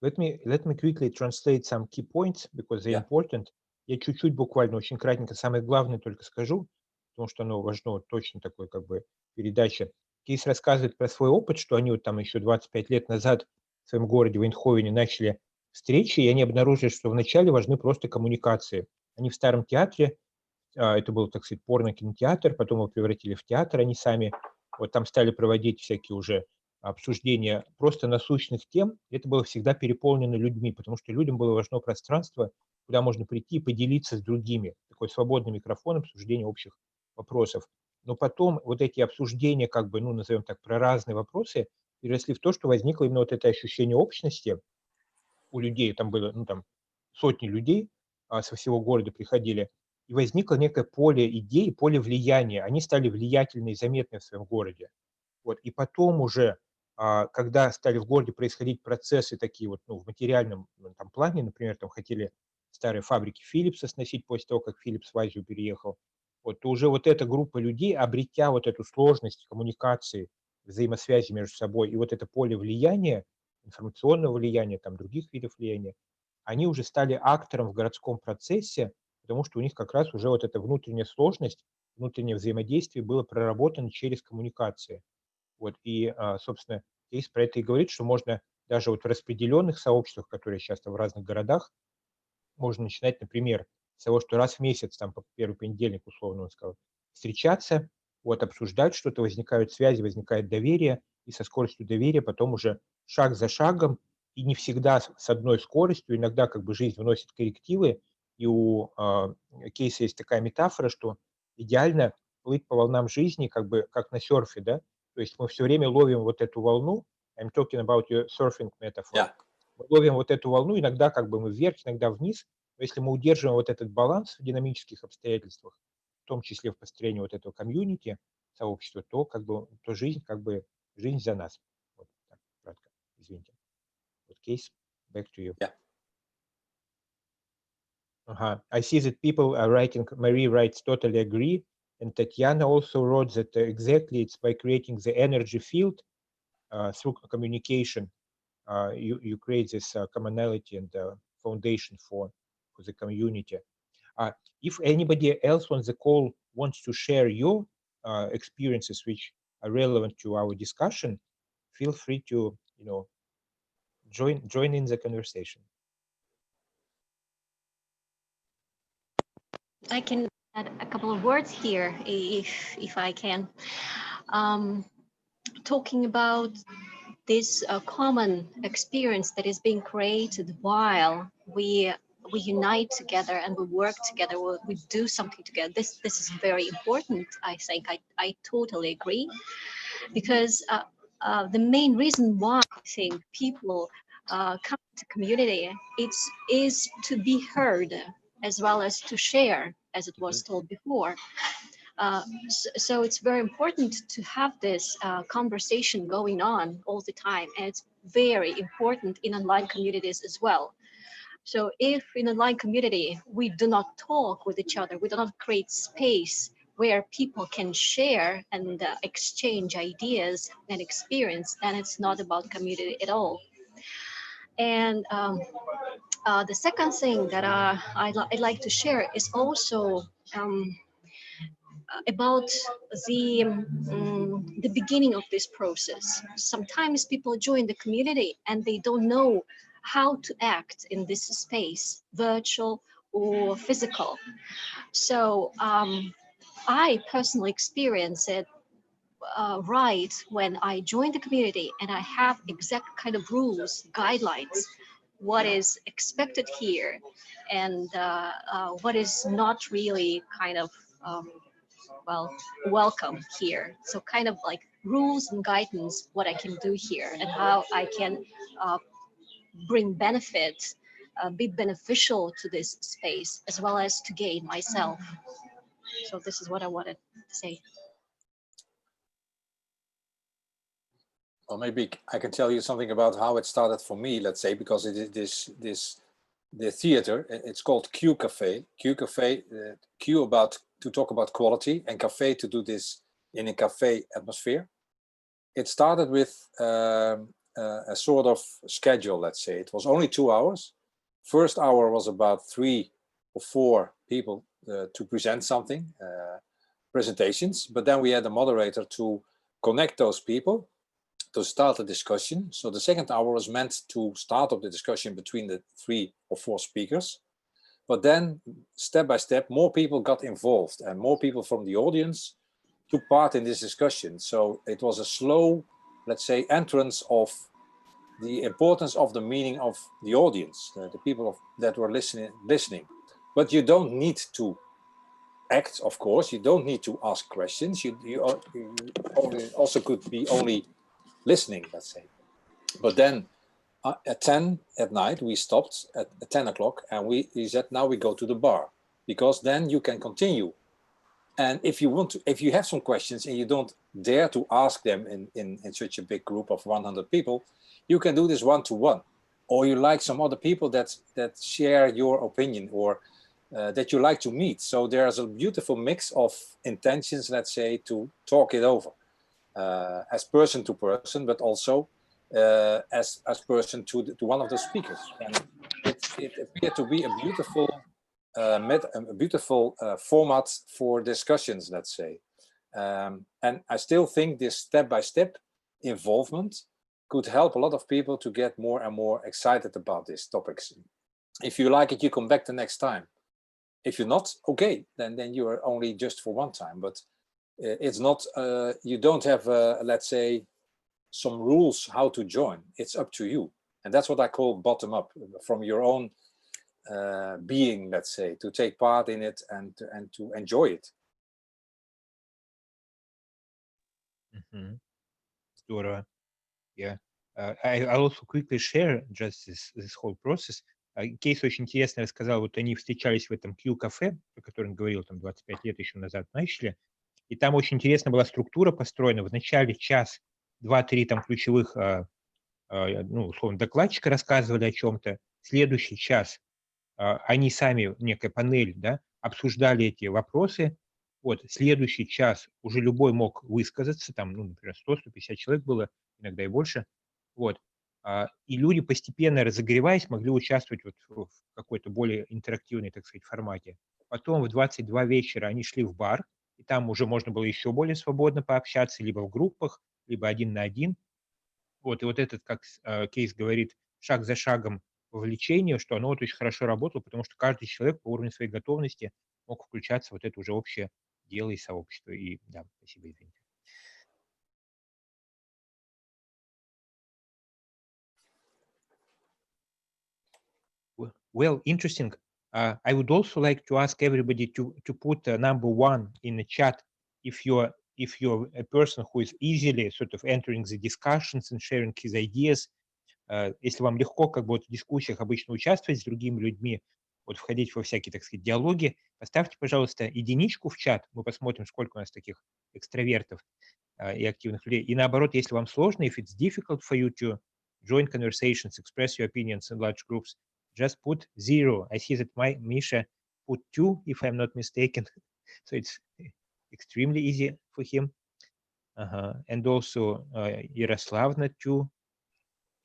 Let me quickly translate some key points, because they're important. Я чуть-чуть буквально, очень кратенько, самое главное только скажу, потому что оно важно, точно такой как бы передача. Кейс рассказывает про свой опыт, что они вот там еще 25 лет назад в своем городе, в Эйндховене, начали встречи, и они обнаружили, что вначале важны просто коммуникации. Они в старом театре, это был, так сказать, порно-кинотеатр, потом его превратили в театр, они сами вот там стали проводить всякие уже обсуждения просто насущных тем. Это было всегда переполнено людьми, потому что людям было важно пространство, куда можно прийти и поделиться с другими. Такой свободный микрофон, обсуждение общих вопросов. Но потом вот эти обсуждения, как бы, ну, назовем так, про разные вопросы, переросли в то, что возникло именно вот это ощущение общности у людей. Там было, ну, там, сотни людей со всего города приходили, и возникло некое поле идей, поле влияния. Они стали влиятельны и заметны в своем городе. Вот. И потом уже, когда стали в городе происходить процессы такие вот, ну, в материальном там плане, например, там хотели старые фабрики Philips'а сносить после того, как Philips в Азию переехал, вот, то уже вот эта группа людей, обретя вот эту сложность коммуникации, взаимосвязи между собой и вот это поле влияния, информационного влияния, там, других видов влияния, они уже стали актором в городском процессе, потому что у них как раз уже вот эта внутренняя сложность, внутреннее взаимодействие было проработано через коммуникации. Вот, и, собственно, кейс про это и говорит, что можно даже вот в распределенных сообществах, которые сейчас в разных городах, можно начинать, например, с того, что раз в месяц, там, по первый понедельник, условно он сказал, встречаться, вот, обсуждать что-то, возникают связи, возникает доверие, и со скоростью доверия потом уже шаг за шагом, и не всегда с одной скоростью, иногда как бы жизнь вносит коррективы, и у кейса есть такая метафора, что идеально плыть по волнам жизни, как бы как на серфе, да, то есть мы все время ловим вот эту волну, I'm talking about your surfing metaphor. Yeah. Мы ловим вот эту волну, иногда как бы мы вверх, иногда вниз. Но если мы удерживаем вот этот баланс в динамических обстоятельствах, в том числе в построении вот этого комьюнити, сообщества, то как бы то жизнь как бы жизнь за нас. Вот так, кратко. Извините. Вот case, back to you. Yeah. I see that people are writing, Marie writes, totally agree. And Tatiana also wrote that exactly it's by creating the energy field through communication. You create this commonality and foundation for the community. If anybody else on the call wants to share your experiences which are relevant to our discussion, feel free to, you know, join in the conversation. I can add a couple of words here, if I can. Talking about this common experience that is being created while we unite together and we work together, we do something together. This is very important, I think. I totally agree, because the main reason why I think people come to community is to be heard as well as to share, as it was told before. So it's very important to have this conversation going on all the time, and it's very important in online communities as well. So if in online community we do not talk with each other, we do not create space where people can share and exchange ideas and experience, then it's not about community at all. And the second thing that I'd like to share is also about the beginning of this process. Sometimes people join the community and they don't know how to act in this space, virtual or physical. So I personally experience it right when I join the community and I have exact kind of rules, guidelines, what is expected here, and what is not really kind of welcome here. So kind of like rules and guidance, what I can do here and how I can bring benefit, be beneficial to this space, as well as to gain myself. So this is what I wanted to say. Well, maybe I can tell you something about how it started for me, let's say, because it is the theater, it's called Q Cafe. Q Cafe, Q to talk about quality, and cafe to do this in a cafe atmosphere. It started with a sort of schedule, let's say. It was only 2 hours. First hour was about 3 or 4 people to present something, presentations, but then we had a moderator to connect those people to start a discussion. So the second hour was meant to start up the discussion between the 3 or 4 speakers. But then, step by step, more people got involved and more people from the audience took part in this discussion. So it was a slow, let's say, entrance of the importance of the meaning of the audience, the people that were listening. But you don't need to act, of course. You don't need to ask questions. You also could be only listening, let's say. But then at 10 at night, we stopped at 10 o'clock and we said, now we go to the bar, because then you can continue. And if you have some questions and you don't dare to ask them in such a big group of 100 people, you can do this one-to-one. Or you like some other people that share your opinion, or that you like to meet. So there's a beautiful mix of intentions, let's say, to talk it over. As person to person, but also as person to one of the speakers, and it appeared to be a beautiful format for discussions, let's say. And I still think this step-by-step involvement could help a lot of people to get more and more excited about these topics. If you like it, you come back the next time. If you're not, okay, then you are only just for one time. But it's not, you don't have, let's say, some rules how to join. It's up to you. And that's what I call bottom up, from your own being, let's say, to take part in it and to enjoy it. Здорово. Yeah. I'll also quickly share just this whole process. Кейс очень интересно рассказал, вот они встречались в этом Q-кафе, о котором говорил, там 25 лет еще назад начали, и там очень интересно была структура построена. В начале час, 2-3 там ключевых, ну, условно, докладчика рассказывали о чем-то, следующий час они сами, некая панель, да, обсуждали эти вопросы, вот, следующий час уже любой мог высказаться, там, ну, например, 100-150 человек было, иногда и больше, вот, и люди, постепенно разогреваясь, могли участвовать вот в какой-то более интерактивной, так сказать, формате. Потом в 22 вечера они шли в бар, и там уже можно было еще более свободно пообщаться, либо в группах, либо один на один. Вот, и вот этот, как Кейс говорит, шаг за шагом вовлечение, что оно вот очень хорошо работало, потому что каждый человек по уровню своей готовности мог включаться в вот это уже общее дело и сообщество. И да, спасибо, извините. Well, interesting. I would also like to ask everybody to put number 1 in the chat if you're a person who is easily sort of entering the discussions and sharing his ideas. Если вам легко как бы вот в дискуссиях обычно участвовать с другими людьми, вот входить во всякие, так сказать, диалоги, поставьте, пожалуйста, единичку в чат, мы посмотрим, сколько у нас таких экстравертов и активных людей. И наоборот, если вам сложно, if it's difficult for you to join conversations, express your opinions in large groups, just put 0. I see that Misha put 2, if I'm not mistaken. So it's extremely easy for him. And also Yaroslavna 2.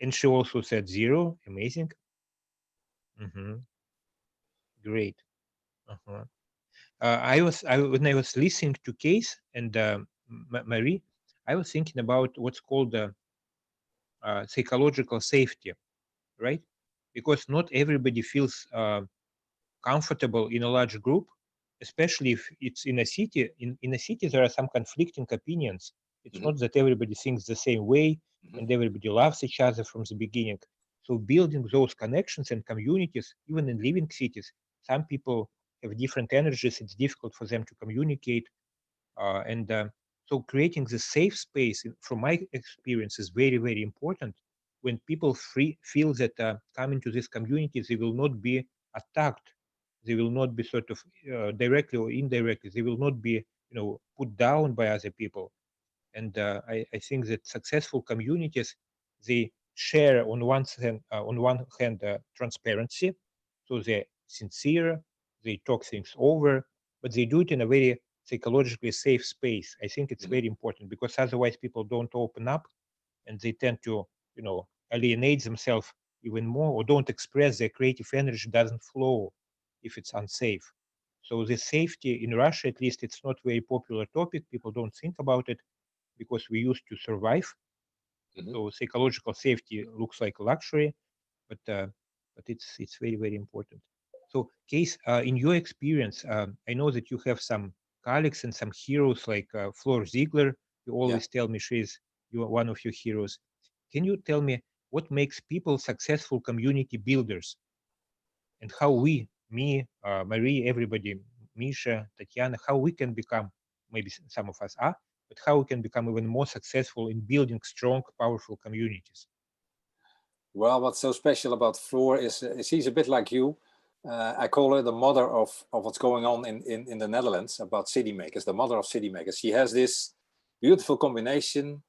And she also said 0. Amazing. Great. When I was listening to Case and Marie, I was thinking about what's called psychological safety, right? Because not everybody feels comfortable in a large group, especially if it's in a city. In a city, there are some conflicting opinions. It's not that everybody thinks the same way and everybody loves each other from the beginning. So building those connections and communities, even in living cities, some people have different energies. It's difficult for them to communicate. So creating the safe space, from my experience, is very, very important. When people feel that coming to this community, they will not be attacked. They will not be sort of directly or indirectly. They will not be, put down by other people. And I think that successful communities, they share on one hand transparency, so they're sincere, they talk things over, but they do it in a very psychologically safe space. I think it's very important, because otherwise people don't open up and they tend to, alienate themselves even more, or don't express their creative energy, doesn't flow if it's unsafe. So the safety in Russia, at least, it's not very popular topic. People don't think about it because we used to survive. So psychological safety looks like a luxury, but it's very, very important. So Case, in your experience, I know that you have some colleagues and some heroes like Flor Ziegler. You always tell me you're one of your heroes. Can you tell me what makes people successful community builders, and how we, me, Marie, everybody, Misha, Tatiana, how we can become, maybe some of us are, but how we can become even more successful in building strong, powerful communities? Well, what's so special about Floor is she's a bit like you. I call her the mother of what's going on in the Netherlands about city makers, the mother of city makers. She has this beautiful combination,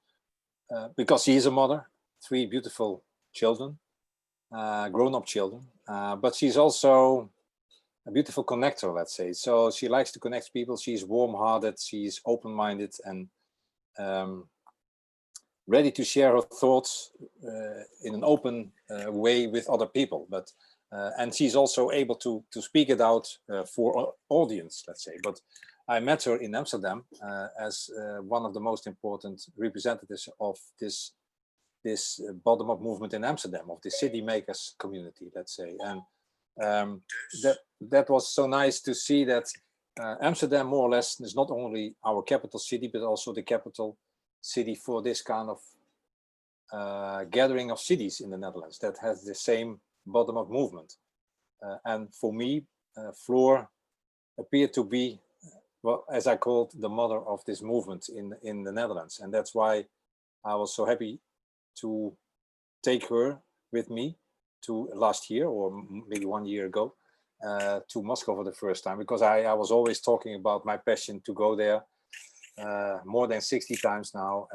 because she is a mother, 3 beautiful children, grown-up children, but she's also a beautiful connector, let's say. So she likes to connect people. She's warm-hearted, she's open-minded, and ready to share her thoughts in an open way with other people. But and she's also able to speak it out for an audience, let's say. But I met her in Amsterdam as one of the most important representatives of this bottom-up movement in Amsterdam, of the city makers community, let's say. And that was so nice to see that Amsterdam, more or less, is not only our capital city, but also the capital city for this kind of gathering of cities in the Netherlands that has the same bottom-up movement. And for me, Floor appeared to be, well, as I called, the mother of this movement in the Netherlands. And that's why I was so happy to take her with me to last year or maybe 1 year ago to Moscow for the first time, because I was always talking about my passion to go there more than 60 times now.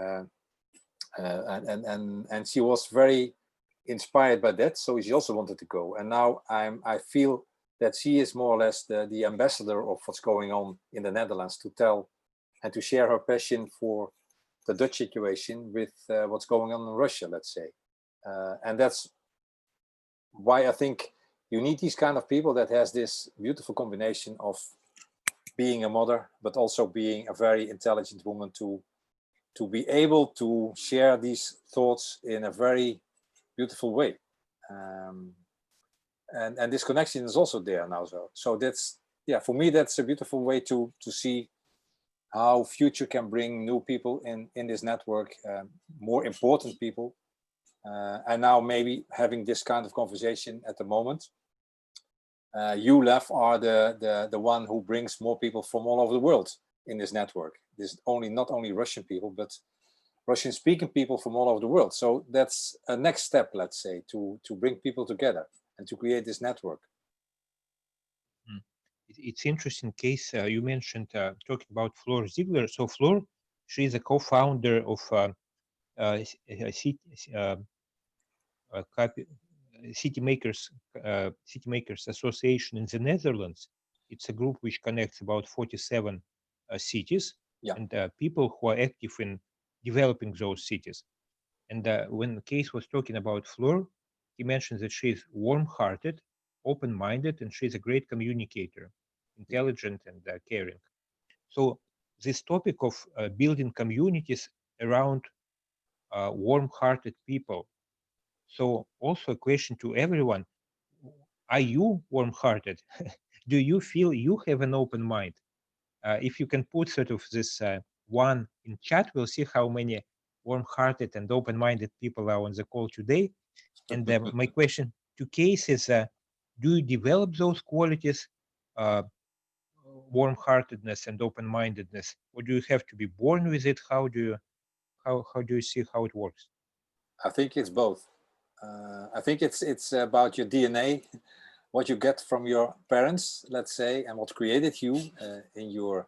And she was very inspired by that, so she also wanted to go. And now I feel that she is more or less the ambassador of what's going on in the Netherlands, to tell and to share her passion for the Dutch situation with what's going on in Russia, let's say. And that's why I think you need these kind of people that has this beautiful combination of being a mother, but also being a very intelligent woman to be able to share these thoughts in a very beautiful way. And this connection is also there now. So that's, yeah, for me, that's a beautiful way to see how future can bring new people in this network, more important people. And now maybe having this kind of conversation at the moment, you, Lev, are the one who brings more people from all over the world in this network. There's not only Russian people, but Russian-speaking people from all over the world. So that's a next step, let's say, to bring people together and to create this network. It's interesting case you mentioned, talking about Flor Ziegler. So Flor, she is a co-founder of City Makers Association in the Netherlands. It's a group which connects about 47 cities, yeah, and people who are active in developing those cities. And when Case was talking about Flor, he mentioned that she is warm-hearted, open-minded, and she's a great communicator, intelligent and caring. So this topic of building communities around warm-hearted people. So also a question to everyone: are you warm-hearted? Do you feel you have an open mind? If you can put sort of this one in chat, we'll see how many warm-hearted and open-minded people are on the call today. And my question to Case is, do you develop those qualities, warm-heartedness and open-mindedness, or do you have to be born with it? How do you see how it works? I think it's both. I think it's about your DNA, what you get from your parents, let's say, and what created you in your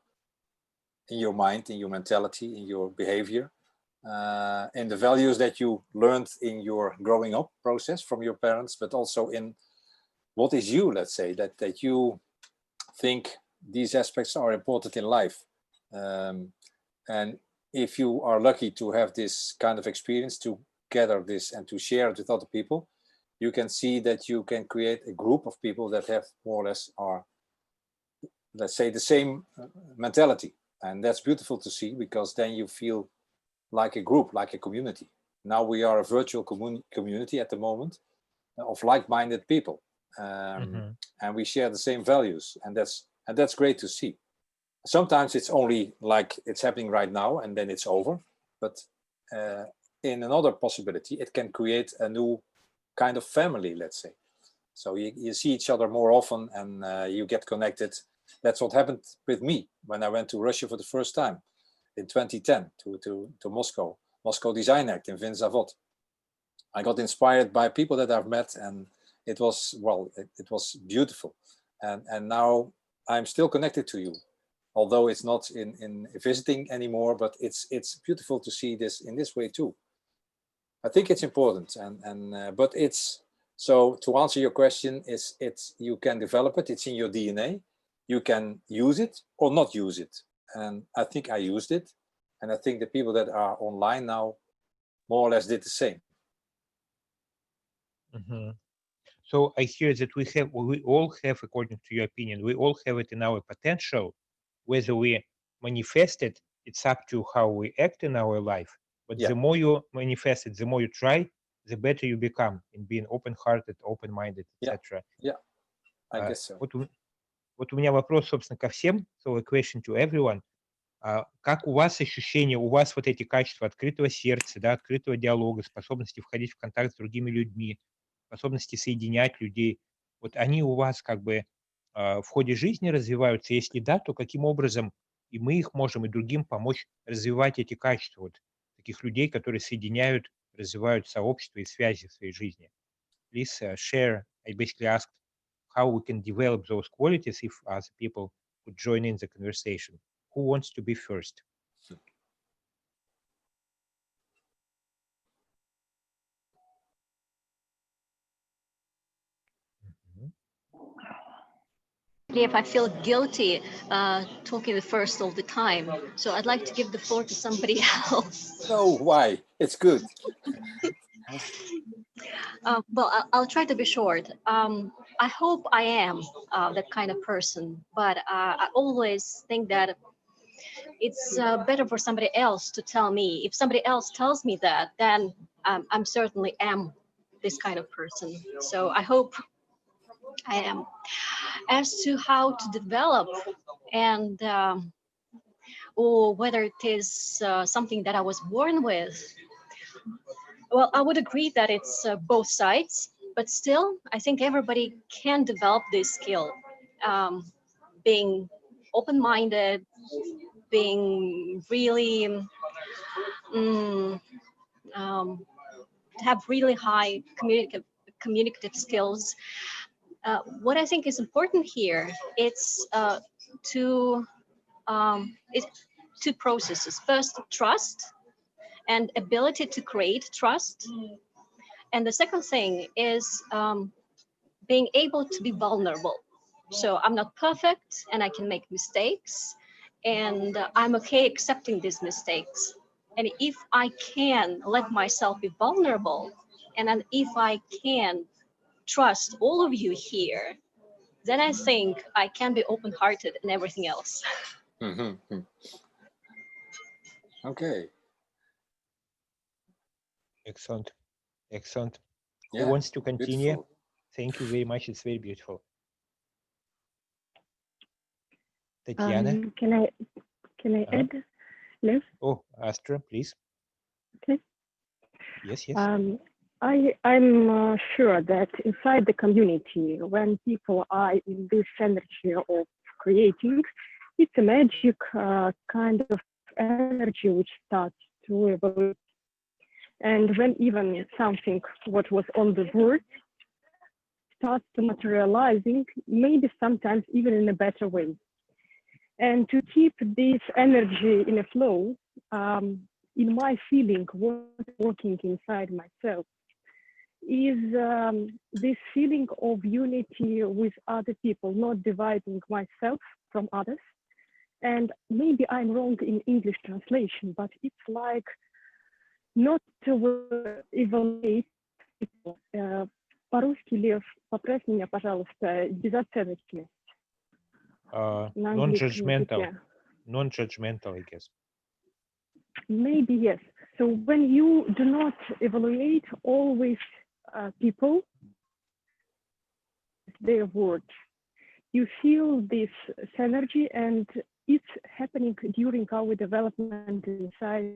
mind, in your mentality, in your behavior, in the values that you learned in your growing up process from your parents, but also in what is you, let's say, that you think these aspects are important in life. And if you are lucky to have this kind of experience, to gather this and to share it with other people, you can see that you can create a group of people that have more or less are, let's say, the same mentality. And that's beautiful to see, because then you feel like a group, like a community. Now we are a virtual community at the moment of like-minded people. And we share the same values, and that's great to see. Sometimes it's only like it's happening right now and then it's over, but in another possibility, it can create a new kind of family, let's say. So you see each other more often, and you get connected. That's what happened with me when I went to Russia for the first time in 2010 to Moscow Design Act in VII Zavod. I got inspired by people that I've met, and it was, well, it was beautiful. And now I'm still connected to you, although it's not in visiting anymore, but it's beautiful to see this in this way too. I think it's important, but it's, so to answer your question, it's you can develop it, it's in your DNA, you can use it or not use it. And I think I used it, and I think the people that are online now more or less did the same. So I hear that we all have, according to your opinion, we all have it in our potential. Whether we manifest it, it's up to how we act in our life. But the more you manifest it, the more you try, the better you become in being open-hearted, open-minded, etc. Yeah, I guess so. Вот у меня вопрос, собственно, ко всем. So a question to everyone. Как у вас ощущение, у вас вот эти качества открытого сердца, да, открытого диалога, способности входить в контакт с другими людьми, способности соединять людей, вот они у вас как бы в ходе жизни развиваются? Если да, то каким образом и мы их можем, и другим помочь развивать эти качества, вот таких людей, которые соединяют развивают сообщества и связи в своей жизни. Please share. I basically asked how we can develop those qualities if other people would join in the conversation. Who wants to be first? If I feel guilty talking the first all the time, so I'd like to give the floor to somebody else. No, why? It's good. Well, I'll try to be short. I hope I am that kind of person, but I always think that it's better for somebody else to tell me. If somebody else tells me that, then I'm certainly am this kind of person. So I hope I am. As to how to develop and or whether it is something that I was born with, well, I would agree that it's both sides, but still, I think everybody can develop this skill. Being open-minded, being really have really high communicative skills. What I think is important here, it's two processes. First, trust and ability to create trust. And the second thing is being able to be vulnerable. So I'm not perfect and I can make mistakes, and I'm okay accepting these mistakes. And if I can let myself be vulnerable, and then if I can trust all of you here, then I think I can be open-hearted and everything else. Okay. Excellent. Excellent. Yeah, Who wants to continue? beautiful. Thank you very much. It's very beautiful. Tatiana? Can I add, Lev? Oh, Astra, please. Okay. Yes, yes. I'm sure that inside the community, when people are in this energy of creating, it's a magic kind of energy which starts to evolve. And when even something what was on the board starts to materializing, maybe sometimes even in a better way. And to keep this energy in a flow, in my feeling, what's working inside myself is this feeling of unity with other people, not dividing myself from others. And maybe I'm wrong in English translation, but it's like not to evaluate people. По-русски, Лев, поправь меня, пожалуйста, безоценочность. Non-judgmental. Non-judgmental, I guess. Maybe yes. So when you do not evaluate always people, their words, you feel this synergy, and it's happening during our development inside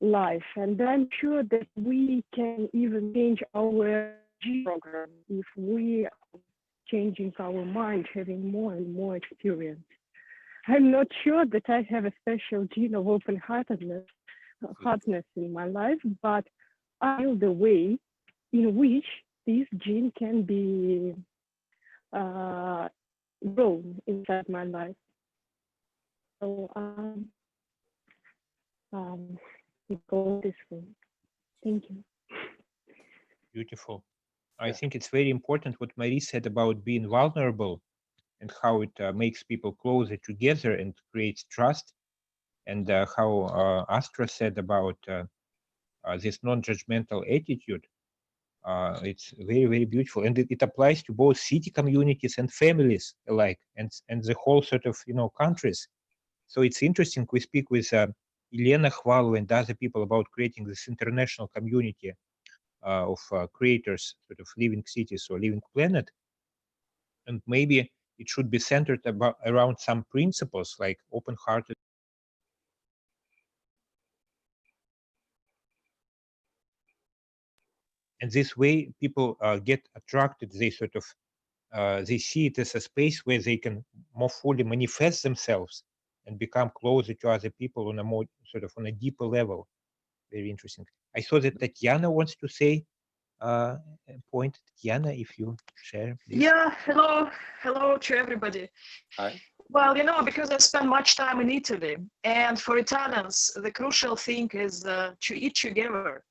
life. And I'm sure that we can even change our program if we are changing our mind, having more and more experience. I'm not sure that I have a special gene of open-heartedness in my life, but I feel the way in which this gene can be grown inside my life. So it goes this way. Thank you. Beautiful. I think it's very important what Marie said about being vulnerable and how it makes people closer together and creates trust, and how Astra said about this non-judgmental attitude. It's very, very beautiful, and it applies to both city communities and families alike, and the whole sort of countries. So it's interesting. We speak with Elena Khvalu and other people about creating this international community of creators, sort of living cities or living planet, and maybe it should be centered around some principles like open-hearted. And this way, people get attracted. They sort of they see it as a space where they can more fully manifest themselves and become closer to other people on a more sort of on a deeper level. Very interesting. I saw that Tatiana wants to say a point. Tatiana, if you share, please. Yeah, hello to everybody. Hi. Well, you know, because I spent much time in Italy, and for Italians, the crucial thing is to eat together.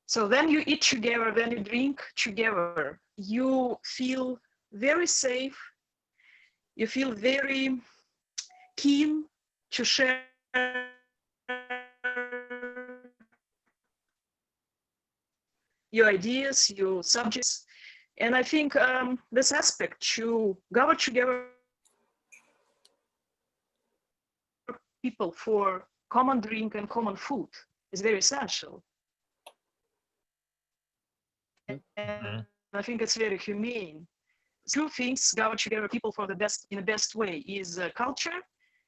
So then you eat together, then you drink together. You feel very safe. You feel very keen to share your ideas, your subjects. And I think this aspect to gather together people for common drink and common food is very essential. And I think it's very humane. Two things gather together people for the best in the best way is culture.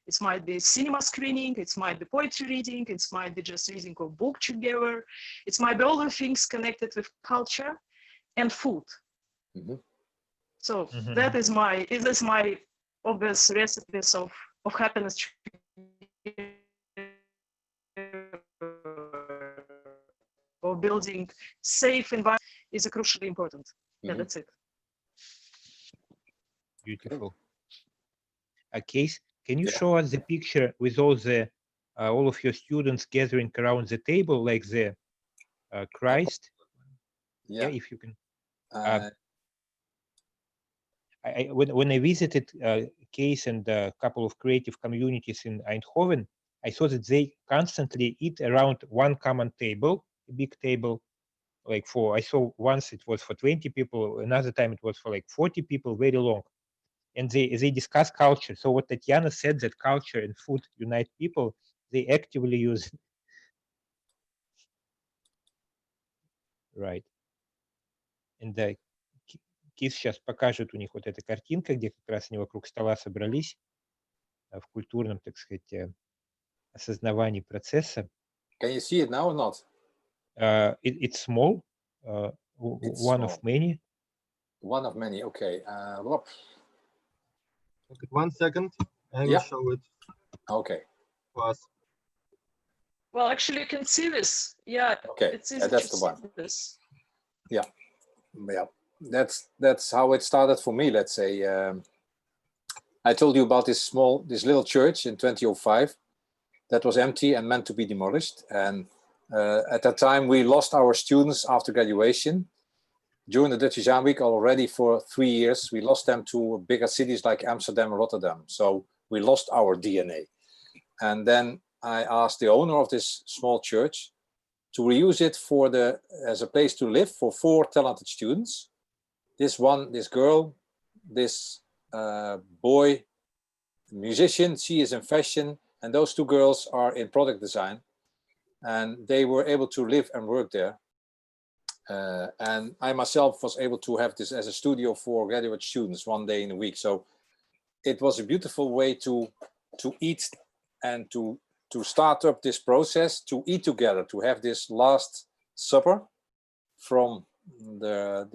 It might be cinema screening, it might be poetry reading, it might be just reading a book together. It might be all the things connected with culture and food. So that is my obvious recipes of happiness. Or building safe environment is crucially important. Yeah, that's it. Beautiful. Case, can you show us the picture with all of your students gathering around the table, like the Christ? Yeah, if you can. When I visited Case and a couple of creative communities in Eindhoven, I saw that they constantly eat around one common table, a big table, like I saw once it was for 20 people, another time it was for like 40 people, very long. And they discuss culture. So what Tatiana said, that culture and food unite people, they actively use. Right. And Кис сейчас покажет, у них вот эта картинка, где как раз они вокруг стола собрались в культурном, так сказать, осознавании процесса. Can you see it now or not? It's small. It's one small. of many. One of many. Okay. Okay, 1 second. I will show it. Okay. Plus. Well, actually, you can see this. Yeah. Okay. It's easy That's to the one. see this. Yeah. That's how it started for me. Let's say. I told you about this little church in 2005 that was empty and meant to be demolished. And at that time, we lost our students after graduation. During the Dutch Design Week already for 3 years, we lost them to bigger cities like Amsterdam and Rotterdam. So we lost our DNA. And then I asked the owner of this small church to reuse it as a place to live for 4 talented students. This girl, this boy, musician, she is in fashion, and those 2 girls are in product design. And they were able to live and work there. And I myself was able to have this as a studio for graduate students 1 day in a week. So it was a beautiful way to eat and to start up this process, to eat together, to have this last supper from the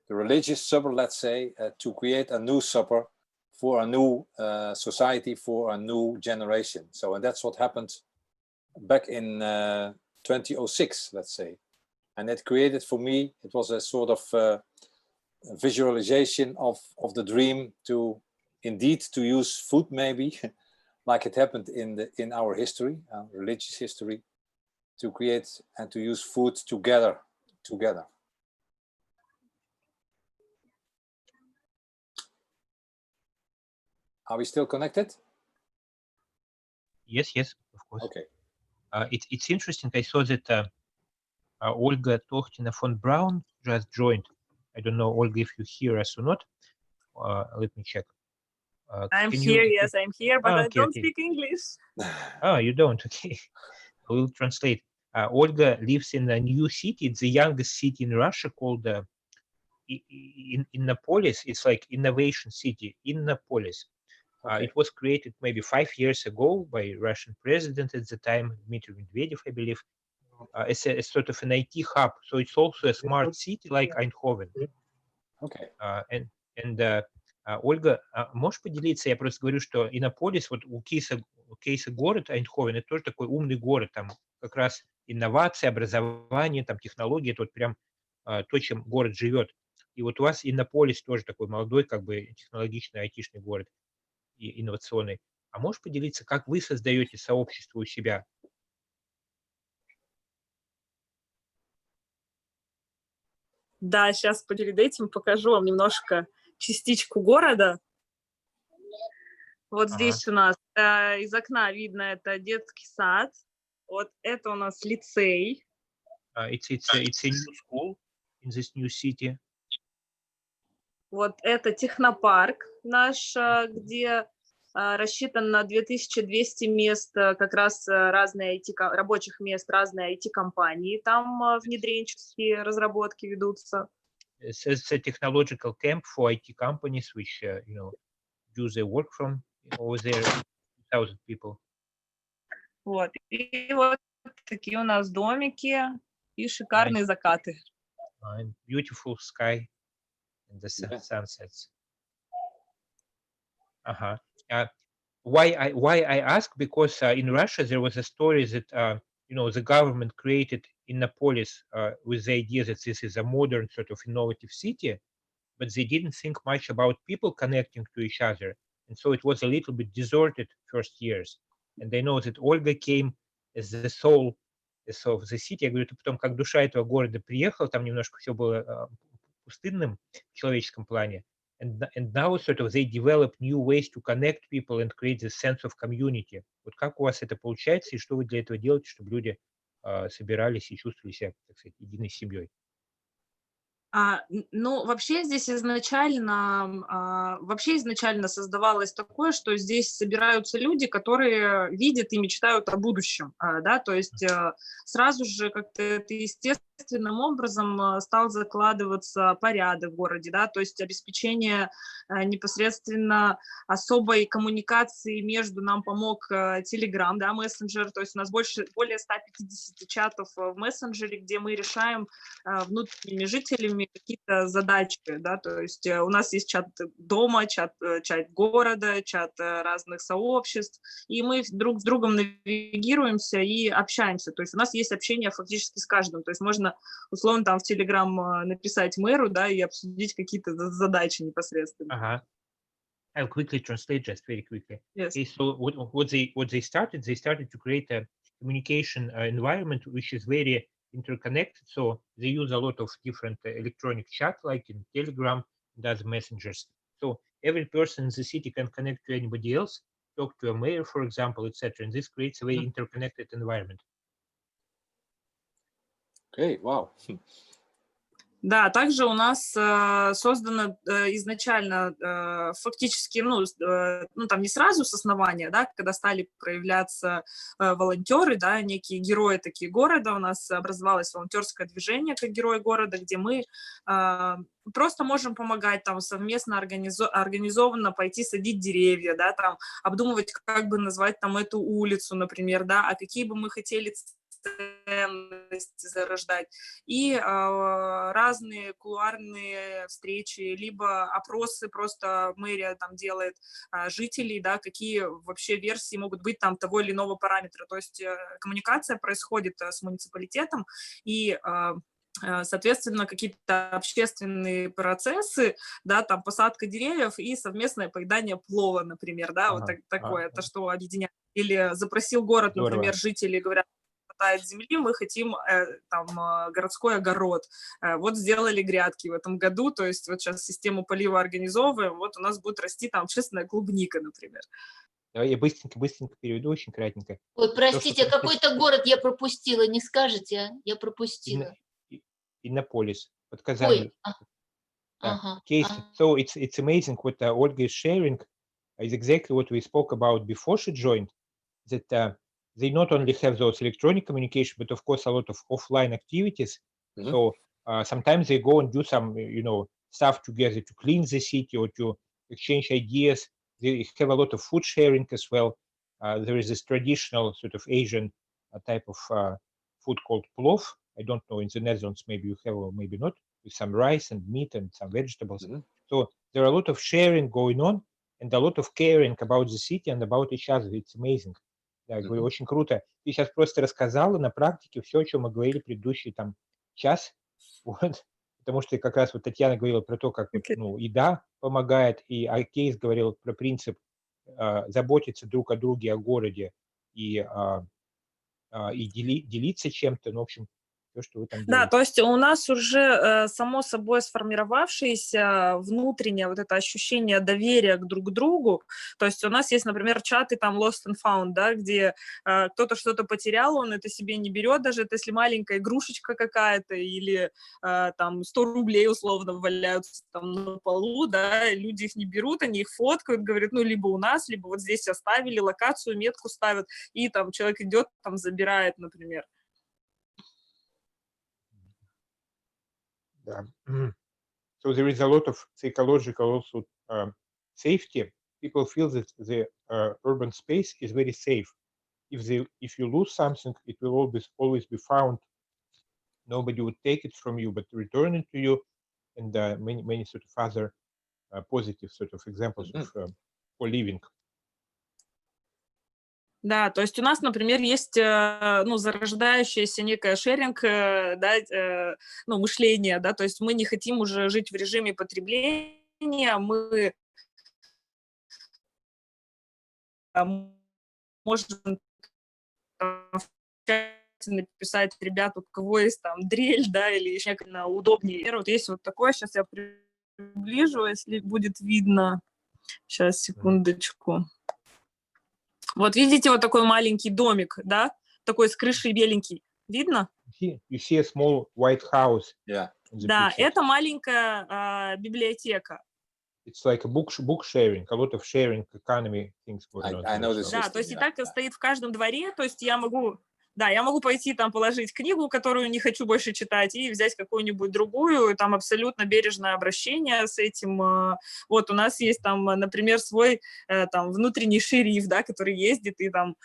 religious supper, let's say, to create a new supper for a new society, for a new generation. So, and that's what happened back in 2006, let's say. And it created for me, it was a sort of visualization of the dream to indeed to use food maybe, like it happened in our history, religious history, to create and to use food together. Are we still connected? Yes, of course. Okay. It's interesting. I saw that Olga Tohtina von Braun just joined. I don't know, Olga, if you hear us or not. Let me check. I'm here, yes, I'm here, but I don't speak English. Oh, you don't? Okay. I will translate. Olga lives in a new city. It's the youngest city in Russia called Innopolis. It's like innovation city, Innopolis. Okay. It was created maybe 5 years ago by Russian president at the time, Dmitry Medvedev, I believe. It's a sort of an IT hub. So it's also a smart city like Eindhoven. Okay. Ольга, можешь поделиться? Я просто говорю, что Иннополис, вот у Кейса город Эйндховен, это тоже такой умный город, там как раз инновации, образование, там, технологии, это вот прям то, чем город живет. И вот у вас Иннополис тоже такой молодой, как бы технологичный, айтишный город, и инновационный. А можешь поделиться, как вы создаете сообщество у себя? Да, сейчас перед этим покажу вам немножко частичку города. Вот здесь у нас из окна видно, это детский сад. Вот это у нас лицей. It's a new school in this new city. Вот это технопарк наш, где рассчитан на 2200 мест, как раз разные рабочих мест, разные IT-компании. Там внедренческие разработки ведутся. It's a technological camp for IT companies, which do their work from over there, 1,000 people. Вот. И вот такие у нас домики и шикарные закаты. And beautiful sky and the sunsets. Why I ask? Because in Russia there was a story that the government created Innopolis with the idea that this is a modern sort of innovative city, but they didn't think much about people connecting to each other, and so it was a little bit deserted first years. And I know that Olga came as the soul of the city. Я говорю, это потом как душа этого города приехала, там немножко все было пустынным в человеческом плане. And now sort of they develop new ways to connect people and create this sense of community. Вот как у вас это получается, и что вы для этого делаете, чтобы люди собирались и чувствовали себя, так сказать, единой семьей? Ну, вообще изначально создавалось такое, что здесь собираются люди, которые видят и мечтают о будущем, да, то есть сразу же как-то это естественным образом стал закладываться порядок в городе, да, то есть обеспечение непосредственно особой коммуникации между нам помог Telegram, да, мессенджер, то есть у нас более 150 чатов в мессенджере, где мы решаем внутренними жителями какие-то задачи, да, то есть у нас есть чат дома, чат города, чат разных сообществ, и мы друг с другом навигируемся и общаемся, то есть у нас есть общение фактически с каждым, то есть можно условно там в Telegram написать мэру, да, и обсудить какие-то задачи непосредственно. I'll quickly translate just very quickly. Yes. Okay, so what they started to create a communication environment which is very interconnected. So they use a lot of different electronic chat, like in Telegram and other messengers. So every person in the city can connect to anybody else, talk to a mayor, for example, etc. And this creates a very interconnected environment. Okay, wow. Да, также у нас создано изначально фактически, там не сразу с основания, да, когда стали проявляться волонтеры, да, некие герои такие города, у нас образовалось волонтерское движение как герои города, где мы просто можем помогать там совместно организованно пойти садить деревья, да, там обдумывать, как бы назвать там эту улицу, например, да, а какие бы мы хотели ценности зарождать, и разные кулуарные встречи, либо опросы просто мэрия там делает жителей, да, какие вообще версии могут быть там того или иного параметра, то есть коммуникация происходит с муниципалитетом, и соответственно, какие-то общественные процессы, да, там посадка деревьев и совместное поедание плова, например, да, вот такое, это что объединяет. Или запросил город, например, жители говорят, хватает земли, мы хотим там городской огород. Вот сделали грядки в этом году, то есть вот сейчас систему полива организовываем, вот у нас будет расти там общественная клубника, например. Давай я быстренько переведу, очень кратенько. Ой, простите, а какой-то город я пропустила, не скажете? Я пропустила. Innopolis, под Казанью. So it's amazing what Olga is sharing is exactly what we spoke about before she joined, that they not only have those electronic communication, but of course a lot of offline activities. So sometimes they go and do some, stuff together to clean the city or to exchange ideas. They have a lot of food sharing as well. There is this traditional sort of Asian type of food called plov. I don't know, in the Netherlands maybe you have or maybe not, with some rice and meat and some vegetables. So there are a lot of sharing going on and a lot of caring about the city and about each other. It's amazing. я говорю, очень круто. Ты сейчас просто рассказала на практике все, о чем мы говорили предыдущий там час. Вот. Потому что как раз вот Татьяна говорила про то, как вот, ну, еда помогает, и Кейс говорил про принцип заботиться друг о друге, о городе и делиться чем-то. Ну, в общем, все, что вы там делаете. Да, то есть у нас уже само собой сформировавшееся внутреннее вот это ощущение доверия друг к другу. То есть у нас есть, например, чаты там Lost and Found, да, где кто-то что-то потерял, он это себе не берет, даже это если маленькая игрушечка какая-то или там 100 рублей условно валяются там на полу, да, люди их не берут, они их фоткают, говорят, ну, либо у нас, либо вот здесь оставили, локацию, метку ставят, и там человек идет, там забирает, например. So there is a lot of psychological also safety. People feel that the urban space is very safe. If you lose something, it will always be found. Nobody would take it from you, but return it to you, and many sort of other positive sort of examples of for living. Да, то есть у нас, например, есть, ну, зарождающееся некое шеринг, да, ну, мышление, да, то есть мы не хотим уже жить в режиме потребления, мы можем написать ребят, у кого есть там дрель, да, или еще удобнее. Вот есть вот такое, сейчас я приближу, если будет видно. Сейчас, секундочку. Вот видите, вот такой маленький домик, да, такой с крышей беленький. Видно? You see a small white house. Yeah. Да, это маленькая библиотека. It's like a book sharing, a lot of sharing economy things going on. I know this Да, system, то есть и так стоит в каждом дворе, то есть я могу пойти там положить книгу, которую не хочу больше читать, и взять какую-нибудь другую, и там абсолютно бережное обращение с этим. Вот у нас есть там, например, свой там внутренний шериф, да, который ездит и там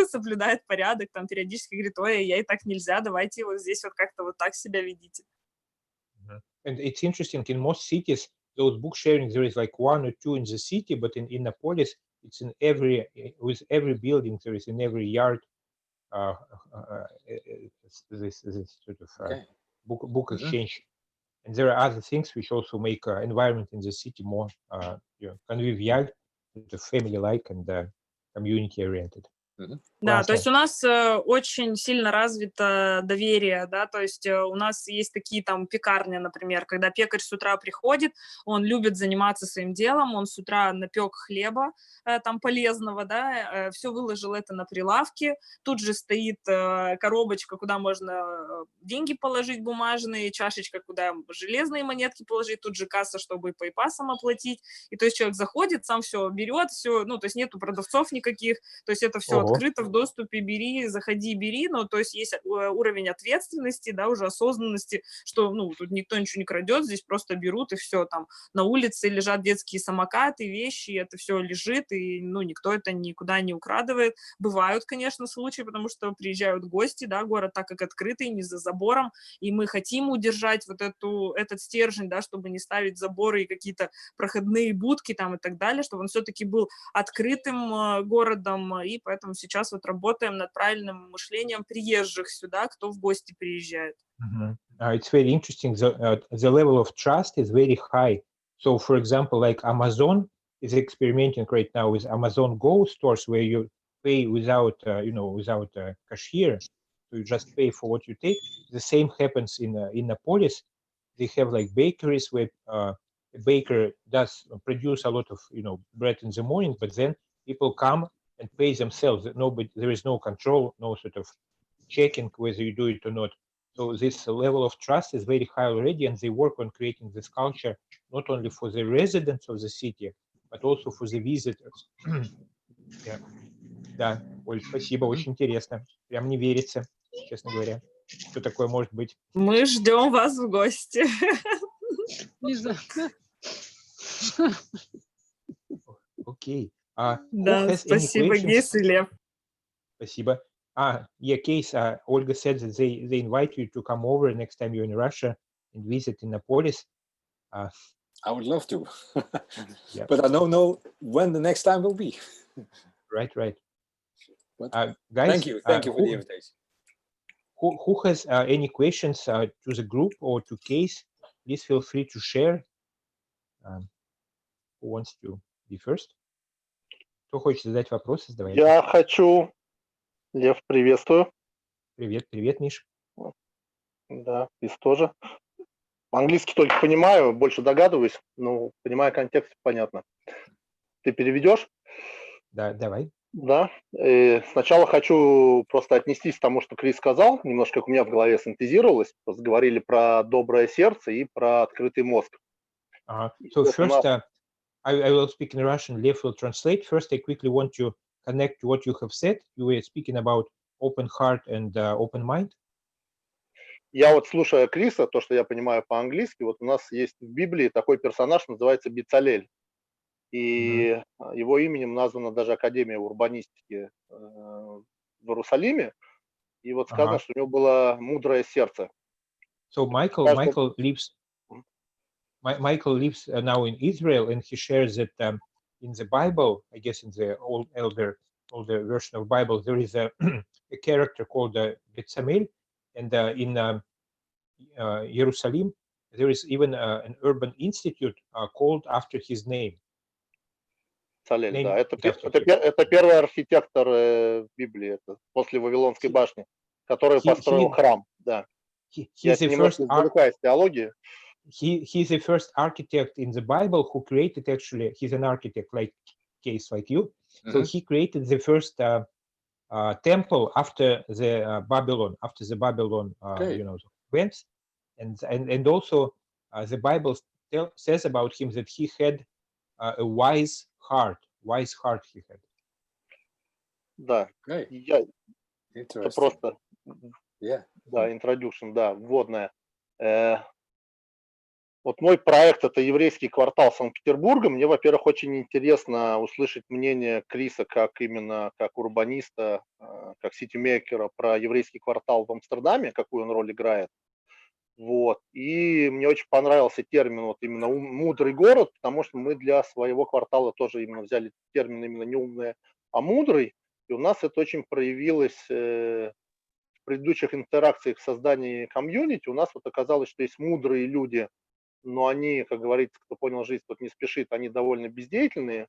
соблюдает порядок, там периодически говорит, ой, я и так нельзя, давайте вот здесь вот как-то вот так себя ведите. And it's interesting, in most cities, those book sharing, there is like 1 or 2 in the city, but in Innopolis, it's in with every building, there is in every yard, this sort of book exchange. And there are other things which also make environment in the city more convivial, family-like and community-oriented. Да, то есть у нас очень сильно развито доверие, да, то есть у нас есть такие там пекарни, например, когда пекарь с утра приходит, он любит заниматься своим делом, он с утра напек хлеба там полезного, да, все выложил это на прилавке, тут же стоит коробочка, куда можно деньги положить бумажные, чашечка, куда железные монетки положить, тут же касса, чтобы по ипасам оплатить, и то есть человек заходит, сам все берет, все, ну, то есть нету продавцов никаких, то есть это все открыто в доступе, бери, заходи, бери, ну, то есть есть уровень ответственности, да, уже осознанности, что, ну, тут никто ничего не крадет, здесь просто берут и все, там, на улице лежат детские самокаты, вещи, это все лежит, и, ну, никто это никуда не украдывает. Бывают, конечно, случаи, потому что приезжают гости, да, город так как открытый, не за забором, и мы хотим удержать вот этот стержень, да, чтобы не ставить заборы и какие-то проходные будки там и так далее, чтобы он все-таки был открытым городом, и поэтому сейчас вот работаем над правильным мышлением приезжих сюда, кто в гости приезжает. It's very interesting. The level of trust is very high. So, for example, like Amazon is experimenting right now with Amazon Go stores where you pay without, without a cashier. So you just pay for what you take. The same happens in Innopolis. They have like bakeries where a baker does produce a lot of, bread in the morning, but then people come and pay themselves. There is no control, no sort of checking whether you do it or not. So this level of trust is very high already, and they work on creating this culture not only for the residents of the city, but also for the visitors. Да, Оль, спасибо, очень интересно. Прям не верится, честно говоря, что такое может быть. Мы ждем вас в гости. Окей. Да, спасибо, Гейс и Лев. Спасибо. Case, Olga said that they invite you to come over next time you're in Russia and visit Innopolis. I would love to, Yeah. but I don't know when the next time will be. Right. Guys, Thank you for the invitation. Who has any questions to the group or to Case? Please feel free to share. Who wants to be first? Кто хочет задать вопросы? Давай. Я хочу. Лев, приветствую. Привет, привет, Миш. Да, Лиз тоже. Английский только понимаю, больше догадываюсь, но понимая контекст, понятно. Ты переведешь? Да, давай. Да. Сначала хочу просто отнестись к тому, что Крис сказал, немножко как у меня в голове синтезировалось. Просто говорили про доброе сердце и про открытый мозг. So first, I will speak in Russian. Lev will translate. First, I quickly want to connect to what you have said. You were speaking about open heart and open mind. Я вот слушая Криса, то, что я понимаю по-английски, вот у нас есть в Библии такой персонаж, называется Бецалель. И его именем названа даже Академия урбанистики в Иерусалиме. И вот сказано, что у него было мудрое сердце. So Michael lives now in Israel, and he shares that in the Bible, I guess in the older version of Bible, there is a character called Bezalel, and in Jerusalem, there is even an urban institute called after his name. Бецалель, да. Это первый архитектор в Библии, это после Вавилонской башни, который построил храм. Да. Я немножко извлекаю из теологии. He's the first architect in the Bible who created, actually, he's an architect like Case, like you. So he created the first temple after the Babylon, went. And also the Bible says about him that he had a wise heart he had. Да. Это просто, да, introduction, да, вводная. Вот мой проект — это еврейский квартал Санкт-Петербурга. Мне, во-первых, очень интересно услышать мнение Криса как именно как урбаниста, как ситимейкера про еврейский квартал в Амстердаме, какую он роль играет. Вот. И мне очень понравился термин вот именно «мудрый город», потому что мы для своего квартала тоже именно взяли термин именно не умный, а мудрый. И у нас это очень проявилось в предыдущих интеракциях в создании комьюнити. У нас вот оказалось, что есть мудрые люди, но они, как говорится, кто понял жизнь, тот не спешит, они довольно бездеятельные.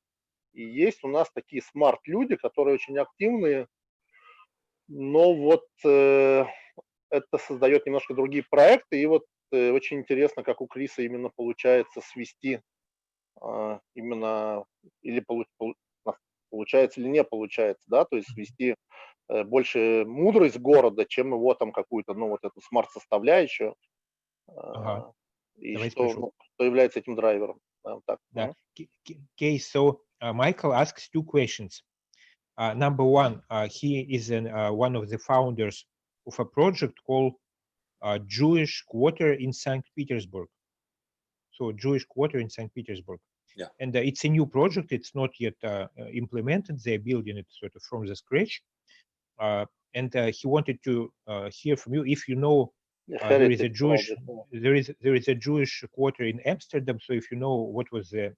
И есть у нас такие смарт-люди, которые очень активные, но вот это создает немножко другие проекты. И вот очень интересно, как у Криса именно получается свести именно, или получается или не получается, да, то есть свести больше мудрость города, чем его там какую-то, ну, вот эту смарт-составляющую. И что является этим драйвером. Так. Okay, so Michael asks two questions. Number one, he is one of the founders of a project called Jewish Quarter in St. Petersburg. So Jewish Quarter in St. Petersburg. Yeah. And it's a new project. It's not yet implemented. They're building it sort of from the scratch. And he wanted to hear from you if you know there is a Jewish quarter in Amsterdam. So if you know what was the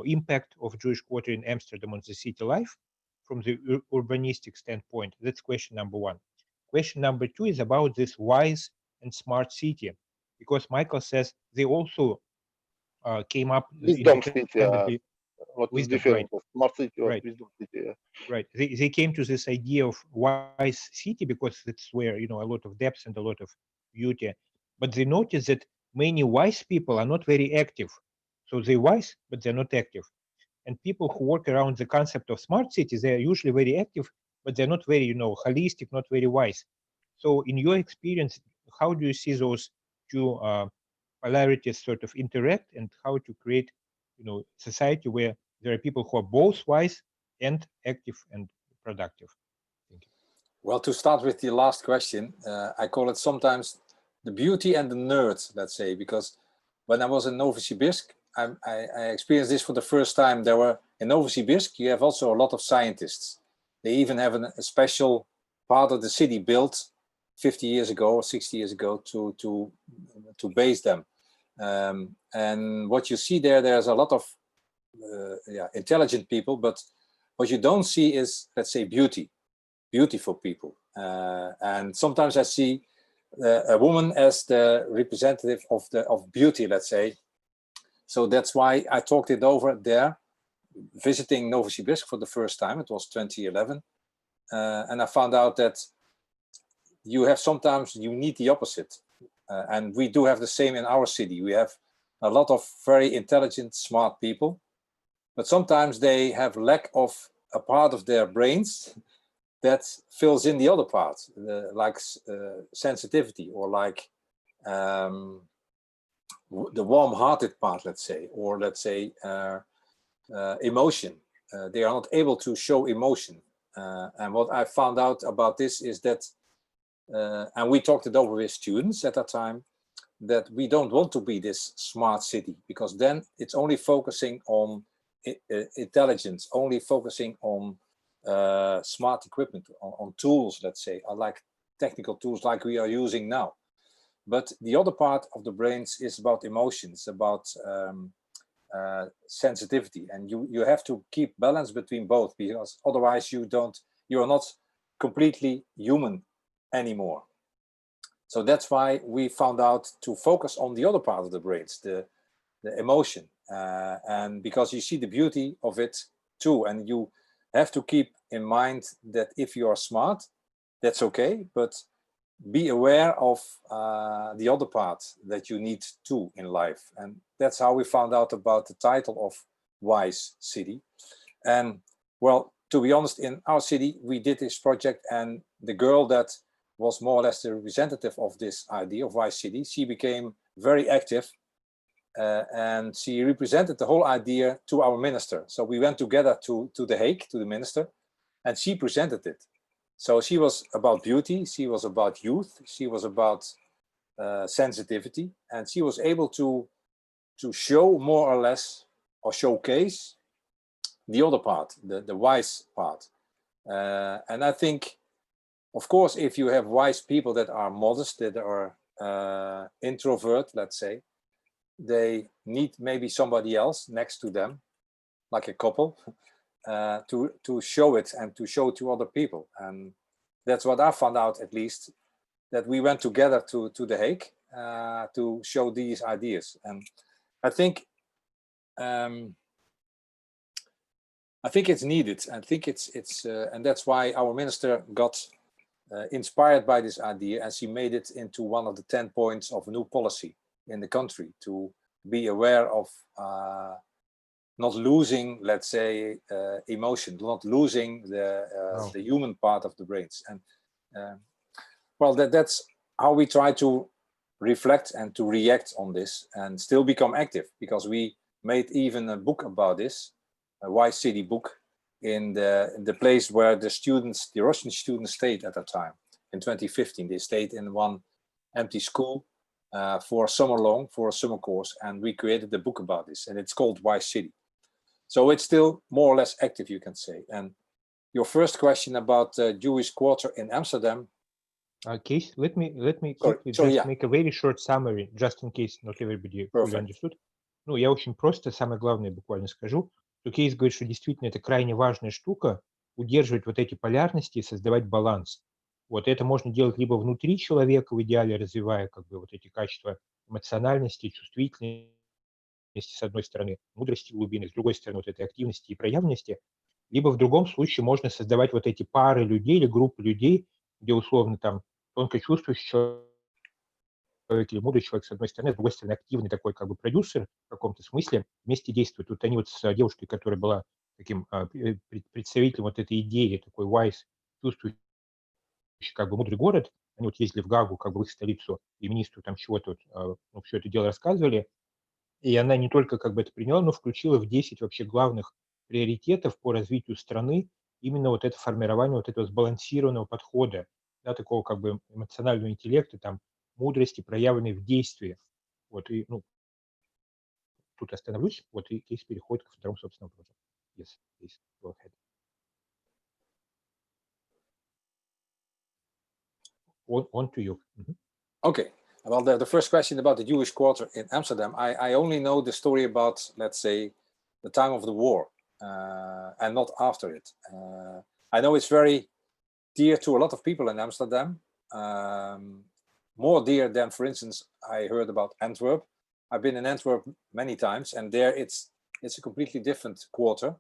impact of Jewish quarter in Amsterdam on the city life from the urbanistic standpoint, that's question number one. Question number two is about this wise and smart city, because Michael says they also came up wisdom city. What is different? Right. Smart city or Right. wisdom city. Right. They came to this idea of wise city because that's where a lot of depth and a lot of beauty. But they noticed that many wise people are not very active. So they're wise, but they're not active. And people who work around the concept of smart cities, they're usually very active, but they're not very, holistic, not very wise. So in your experience, how do you see those two polarities sort of interact, and how to create, society where there are people who are both wise and active and productive? Thank you. Well, to start with the last question, I call it sometimes the beauty and the nerd, let's say, because when I was in Novosibirsk, I experienced this for the first time. There were in Novosibirsk, you have also a lot of scientists. They even have a special part of the city built 50 years ago or 60 years ago to base them. And what you see there's a lot of intelligent people, but what you don't see is, let's say, beautiful people. And sometimes I see a woman as the representative of beauty, let's say. So that's why I talked it over there, visiting Novosibirsk for the first time. It was 2011. And I found out that sometimes you need the opposite. And we do have the same in our city. We have a lot of very intelligent, smart people, but sometimes they have lack of a part of their brains that fills in the other part, like sensitivity, or like the warm-hearted part, let's say, or let's say emotion. They are not able to show emotion. And what I found out about this is that, and we talked it over with students at that time, that we don't want to be this smart city, because then it's only focusing on intelligence, only focusing on smart equipment, on tools, let's say, or like technical tools like we are using now. But the other part of the brains is about emotions, about sensitivity, and you have to keep balance between both, because otherwise you are not completely human anymore. So that's why we found out to focus on the other part of the brains, the emotion, and because you see the beauty of it too, and you have to keep in mind that if you are smart, that's okay, but be aware of the other part that you need too in life. And that's how we found out about the title of Wise City. And well, to be honest, in our city, we did this project, and the girl that was more or less the representative of this idea of Wise City, she became very active, and she represented the whole idea to our minister. So we went together to The Hague, to the minister, and she presented it. So she was about beauty, she was about youth, she was about sensitivity, and she was able to show more or less, or showcase the other part, the wise part. And I think, of course, if you have wise people that are modest, that are introvert, let's say, they need maybe somebody else next to them, like a couple, to show it and to show to other people. And that's what I found out, at least, that we went together to The Hague to show these ideas. And I think it's needed. I think it's and that's why our minister got inspired by this idea, and she made it into one of the 10 points of a new policy in the country, to be aware of not losing, let's say, emotion, not losing the human part of the brains. And well, that's how we try to reflect and to react on this and still become active, because we made even a book about this, a Wise City book, in the place where the Russian students stayed at that time. In 2015, they stayed in one empty school for a summer course, and we created a book about this, and it's called Wise City. So it's still more or less active, you can say. And your first question about Jewish quarter in Amsterdam. Kees, let me quickly make a very short summary, just in case not everybody fully understood. Ну, я очень просто, самое главное буквально скажу, что Кейс говорит, что действительно это крайне важная штука, удерживать вот эти полярности и создавать баланс. Вот это можно делать либо внутри человека, в идеале развивая как бы вот эти качества эмоциональности, чувствительности, с одной стороны, мудрости глубины, с другой стороны, вот этой активности и проявленности, либо в другом случае можно создавать вот эти пары людей или группы людей, где условно там тонко чувствующий человек или мудрый человек, с одной стороны, с другой стороны, активный такой как бы продюсер в каком-то смысле, вместе действуют. Вот они вот с девушкой, которая была таким представителем вот этой идеи, такой wise, чувствующий как бы мудрый город, они вот ездили в Гаагу, как бы в их столицу, и министру там чего-то, ну, все это дело рассказывали, и она не только как бы это приняла, но включила в 10 вообще главных приоритетов по развитию страны именно вот это формирование вот этого сбалансированного подхода, да, такого как бы эмоционального интеллекта, там, мудрости, проявленной в действии. Вот, и, ну, тут остановлюсь, вот, и Кейс переходит ко второму, собственно, вопросу. Yes, please, go ahead. On to you. Okay. Well, the first question about the Jewish quarter in Amsterdam, I only know the story about, let's say, the time of the war. and not after it. I know it's very dear to a lot of people in Amsterdam, more dear than, for instance, I heard about Antwerp. I've been in Antwerp many times, and there it's a completely different quarter.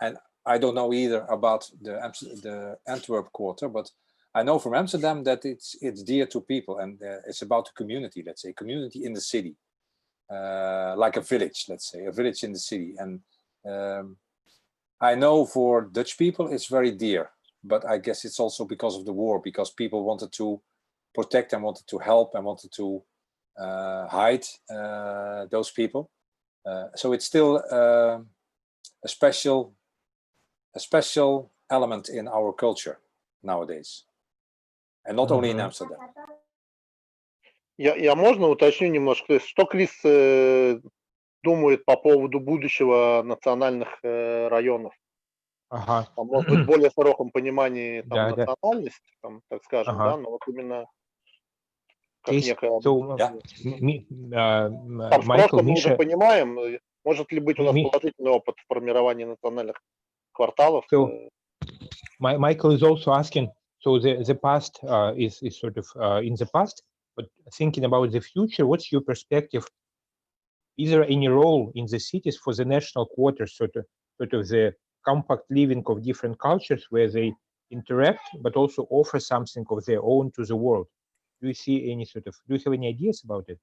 And I don't know either about the Antwerp quarter, but I know from Amsterdam that it's dear to people, and it's about the community, let's say, community in the city, like a village, let's say, a village in the city. And I know for Dutch people it's very dear, but I guess it's also because of the war, because people wanted to protect and wanted to help and wanted to hide those people. So it's still a special element in our culture nowadays, and not only in Amsterdam. Я можно уточню немножко, то есть что Крис думает по поводу будущего национальных районов? Ага. Там, может быть, в более широком понимании там, Да, да. национальность, там, так скажем, Ага. да, но вот именно как Case, некая... so, Там с Michael, прошлым мы уже Misha, понимаем, может ли быть у нас Ми- положительный опыт в формировании национальных кварталов? So, Michael is also asking, so the past is sort of in the past, but thinking about the future, what's your perspective? Is there any role in the cities for the national quarters, sort of the compact living of different cultures where they interact, but also offer something of their own to the world? Do you see any do you have any ideas about it?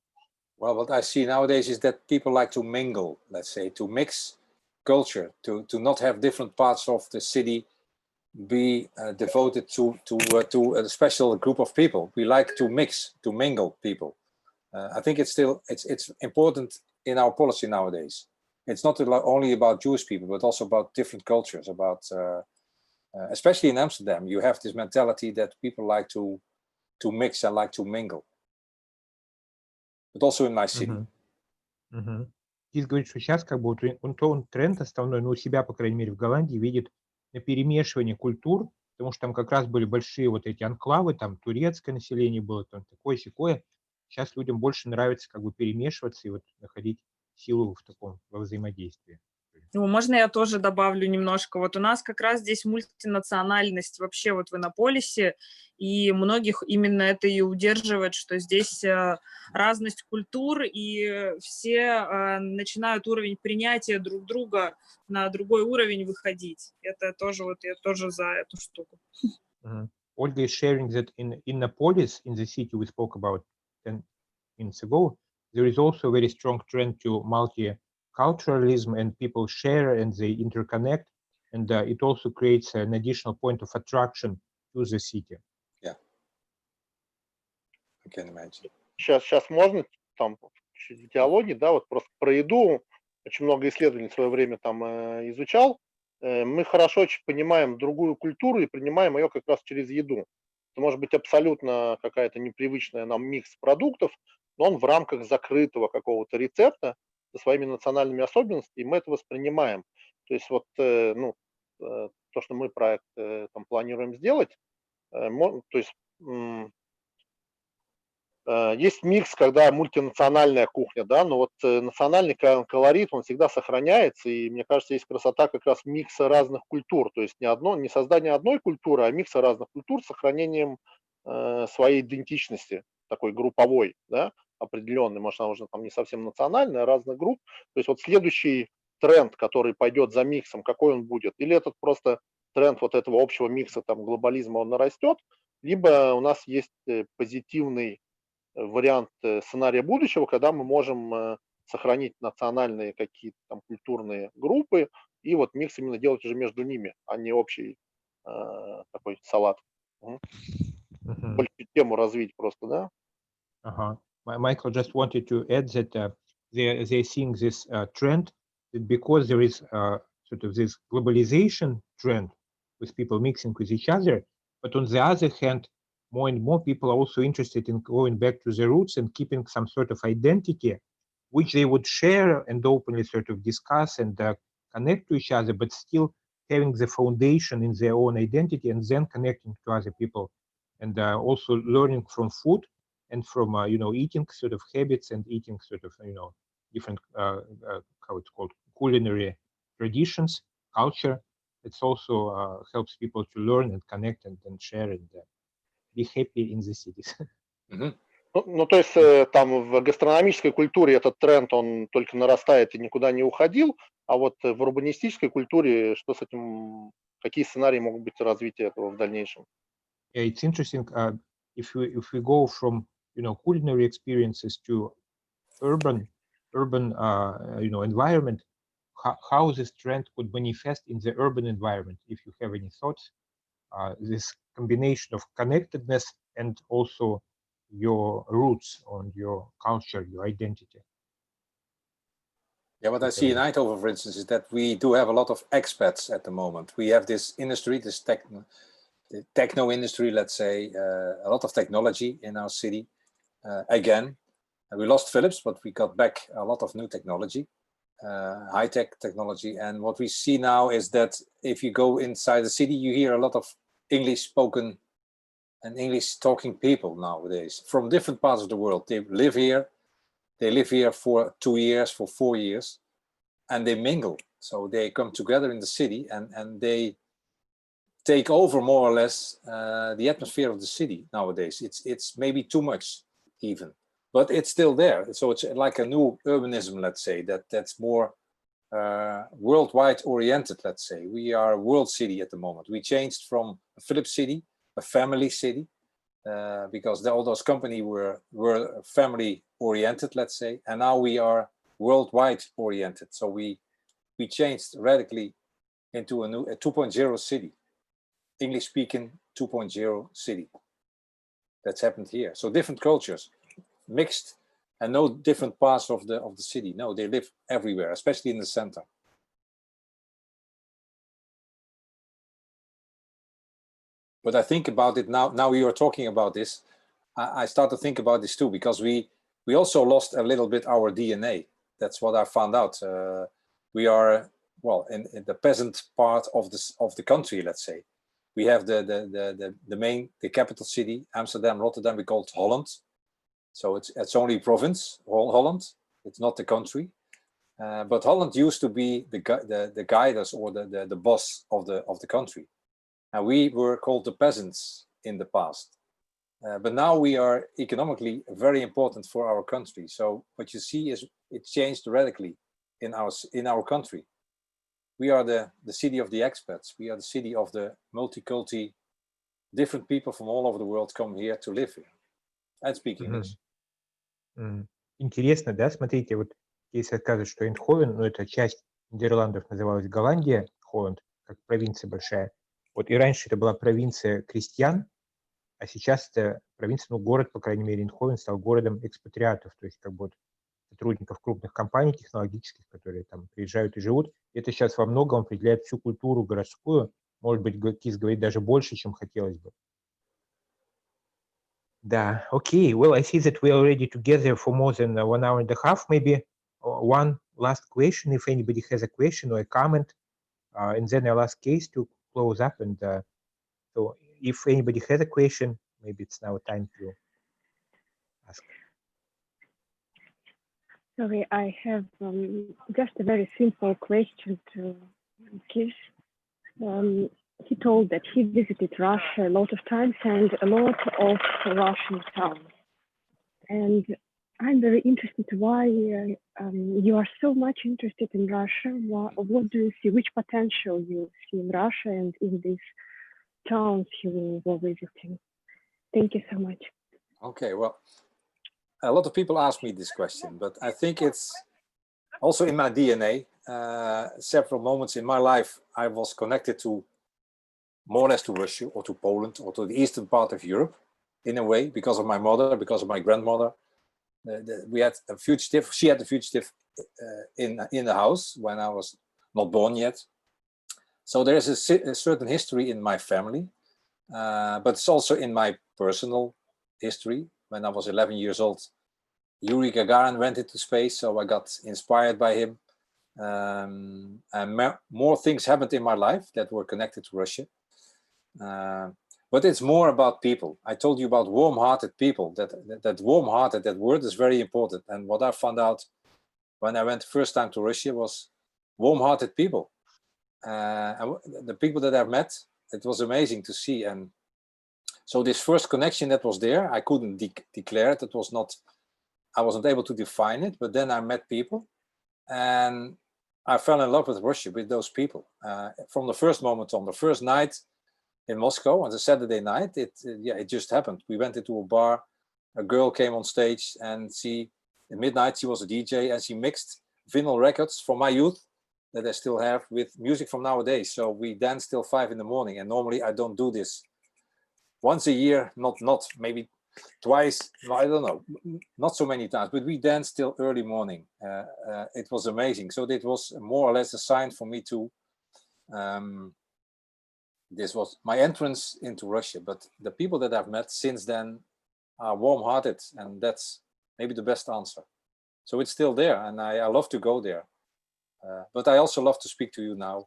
Well, what I see nowadays is that people like to mingle, let's say, to mix culture, to not have different parts of the city be devoted to a special group of people. We like to mix, to mingle people. I think it's important in our policy nowadays. It's not only about Jewish people, but also about different cultures. About especially in Amsterdam, you have this mentality that people like to mix and like to mingle. But also in my city. Кис говорит, что сейчас как бы он тренд основной, ну, у себя, по крайней мере, в Голландии видит перемешивание культур, потому что там как раз были большие вот эти анклавы, там турецкое население было, там такое-сякое. Сейчас людям больше нравится как бы перемешиваться и вот находить силу в таком, во взаимодействии. Ну, можно я тоже добавлю немножко? Вот у нас как раз здесь мультинациональность вообще вот в Иннополисе, и многих именно это и удерживает, что здесь разность культур, и все начинают уровень принятия друг друга на другой уровень выходить. Это тоже вот я тоже за эту штуку. Olga is sharing that in Innopolis, in the city we spoke about 10 minutes ago, there is also a very strong trend to multiculturalism, and people share and they interconnect, and it also creates an additional point of attraction to the city. Yeah, I can imagine. Сейчас можно там чуть в диалоге, да, вот просто про еду, очень много исследований в свое время там изучал. Мы хорошо очень понимаем другую культуру и принимаем ее как раз через еду. Это может быть абсолютно какая-то непривычная нам микс продуктов, но он в рамках закрытого какого-то рецепта со своими национальными особенностями, и мы это воспринимаем. То есть вот ну, то, что мы проект там планируем сделать, то есть есть микс, когда мультинациональная кухня, да, но вот национальный колорит, он всегда сохраняется, и мне кажется, есть красота как раз микса разных культур, то есть не создание одной культуры, а микса разных культур с сохранением своей идентичности, такой групповой, да, определенной, может, она уже там не совсем национальная, а разных групп. То есть вот следующий тренд, который пойдет за миксом, какой он будет, или этот просто тренд вот этого общего микса, там, глобализма, он нарастет, либо у нас есть позитивный вариант сценария будущего, когда мы можем сохранить национальные какие-то там культурные группы и вот микс именно делать уже между ними, а не общий такой салат. Больше тему развить просто, да? Michael just wanted to add that they're seeing this trend that because there is sort of this globalization trend with people mixing with each other, but on the other hand, more and more people are also interested in going back to their roots and keeping some sort of identity, which they would share and openly sort of discuss and connect to each other, but still having the foundation in their own identity and then connecting to other people, and also learning from food and from eating sort of habits and eating sort of different, how it's called, culinary traditions, culture. It's also helps people to learn and connect and share and be happy in the cities. Ну, то есть там в гастрономической культуре этот тренд, он только нарастает и никуда не уходил, а вот в урбанистической культуре, что с этим, какие сценарии могут быть развития этого в дальнейшем? Yeah, it's interesting. If we go from culinary experiences to urban environment, how this trend could manifest in the urban environment? If you have any thoughts, this combination of connectedness and also your roots on your culture, your identity. Yeah, what I see in Eindhoven, for instance, is that we do have a lot of expats at the moment. We have this industry, this techno industry, let's say, a lot of technology in our city. Again, we lost Philips, but we got back a lot of new technology, high-tech technology. And what we see now is that if you go inside the city, you hear a lot of English spoken and English talking people nowadays from different parts of the world. They live here for 2 years, for 4 years, and they mingle. So they come together in the city and they take over more or less the atmosphere of the city nowadays. It's maybe too much even, but it's still there. So it's like a new urbanism, let's say, that's more worldwide oriented, let's say. We are a world city at the moment. We changed from a Philips city, a family city, because all those companies were family oriented, let's say, and now we are worldwide oriented. So we changed radically into a 2.0 city, English speaking 2.0 city. That's happened here. So different cultures mixed, and no different parts of the city. No, they live everywhere, especially in the center. But I think about it now. Now you are talking about this. I start to think about this too, because we also lost a little bit our DNA. That's what I found out. We are, well, in the peasant part of the country, let's say. We have the capital city, Amsterdam, Rotterdam. We call it Holland. So it's only province, Holland. It's not the country. But Holland used to be the guiders or the boss of the country. And we were called the peasants in the past. But now we are economically very important for our country. So what you see is it changed radically in our country. We are the city of the expats. We are the city of the multiculti. Different people from all over the world come here to live here and speak English. Интересно, да? Смотрите, вот здесь рассказывают, что Эйндховен, это часть Нидерландов, называлась Голландия, Холланд, как провинция большая. Вот и раньше это была провинция крестьян, а сейчас это провинция, город, по крайней мере, Эйндховен стал городом экспатриатов, то есть как бы сотрудников крупных компаний технологических, которые там приезжают и живут. Это сейчас во многом определяет всю культуру городскую. Может быть, Кис говорит даже больше, чем хотелось бы. Да, okay. Well, I see that we are already together for more than 1 hour and a half. Maybe one last question, if anybody has a question or a comment, and then I'll ask Case to close up. And so if anybody has a question, maybe it's now time to ask. Sorry, I have just a very simple question to Kish. He told that he visited Russia a lot of times and a lot of Russian towns. And I'm very interested why you are so much interested in Russia. What do you see? Which potential you see in Russia and in these towns you were visiting? Thank you so much. Okay, well, a lot of people ask me this question, but I think it's also in my DNA. Several moments in my life, I was connected to more or less to Russia or to Poland or to the eastern part of Europe in a way, because of my mother, because of my grandmother. We had a fugitive, she had a fugitive in the house when I was not born yet. So there is a certain history in my family, but it's also in my personal history. When I was 11 years old, Yuri Gagarin went into space, so I got inspired by him. And more things happened in my life that were connected to Russia. But it's more about people. I told you about warm-hearted people. That warm-hearted, that word is very important. And what I found out when I went the first time to Russia was warm-hearted people. And the people that I've met, it was amazing to see. And so this first connection that was there, I couldn't declare it. It was not, I wasn't able to define it, but then I met people and I fell in love with Russia, with those people. From the first moment on, the first night in Moscow, on the Saturday night, it just happened. We went into a bar, a girl came on stage and at midnight, she was a DJ and she mixed vinyl records from my youth that I still have with music from nowadays. So we danced till 5 in the morning. And normally I don't do this. Once a year, not maybe twice, I don't know, not so many times, but we danced till early morning. It was amazing. So it was more or less a sign for me to, this was my entrance into Russia. But the people that I've met since then are warm-hearted, and that's maybe the best answer. So it's still there, and I love to go there. But I also love to speak to you now,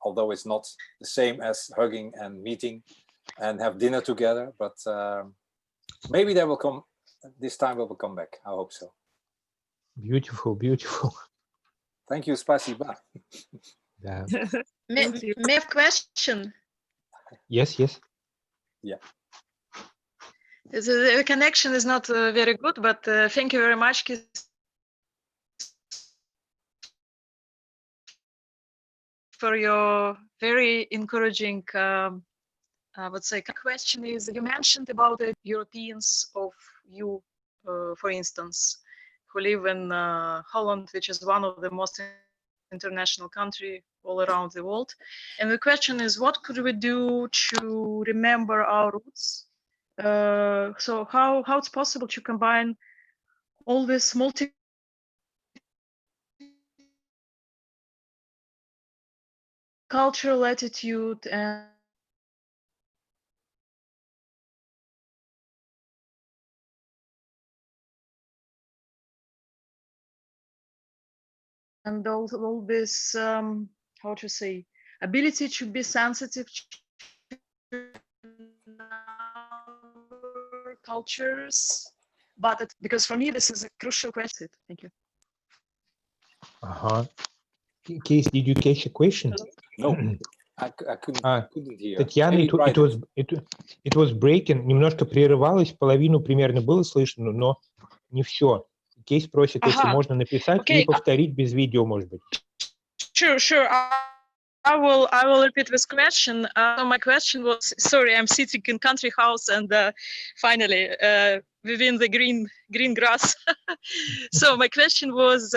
although it's not the same as hugging and meeting and have dinner together. But maybe they will come, this time we will come back. I hope so. Beautiful, beautiful. Thank you, spasiba. Yeah. May I have a question? Yes, yes. Yeah. The connection is not very good, but thank you very much for your very encouraging, I would say, question is, you mentioned about the Europeans of you, for instance, who live in Holland, which is one of the most international country all around the world. And the question is, what could we do to remember our roots? So how it's possible to combine all this multicultural attitude and all this, how to say, ability to be sensitive to cultures, but because for me this is a crucial question. Thank you. Case, did you catch a question? No, I couldn't hear. Татьяна, it was breaking, немножко прерывалось, половину примерно было слышно, но не все. Кейс просит, если можно написать и повторить без видео, может быть. Sure. I will repeat this question. My question was, sorry, I'm sitting in country house and finally within the green grass. So my question was,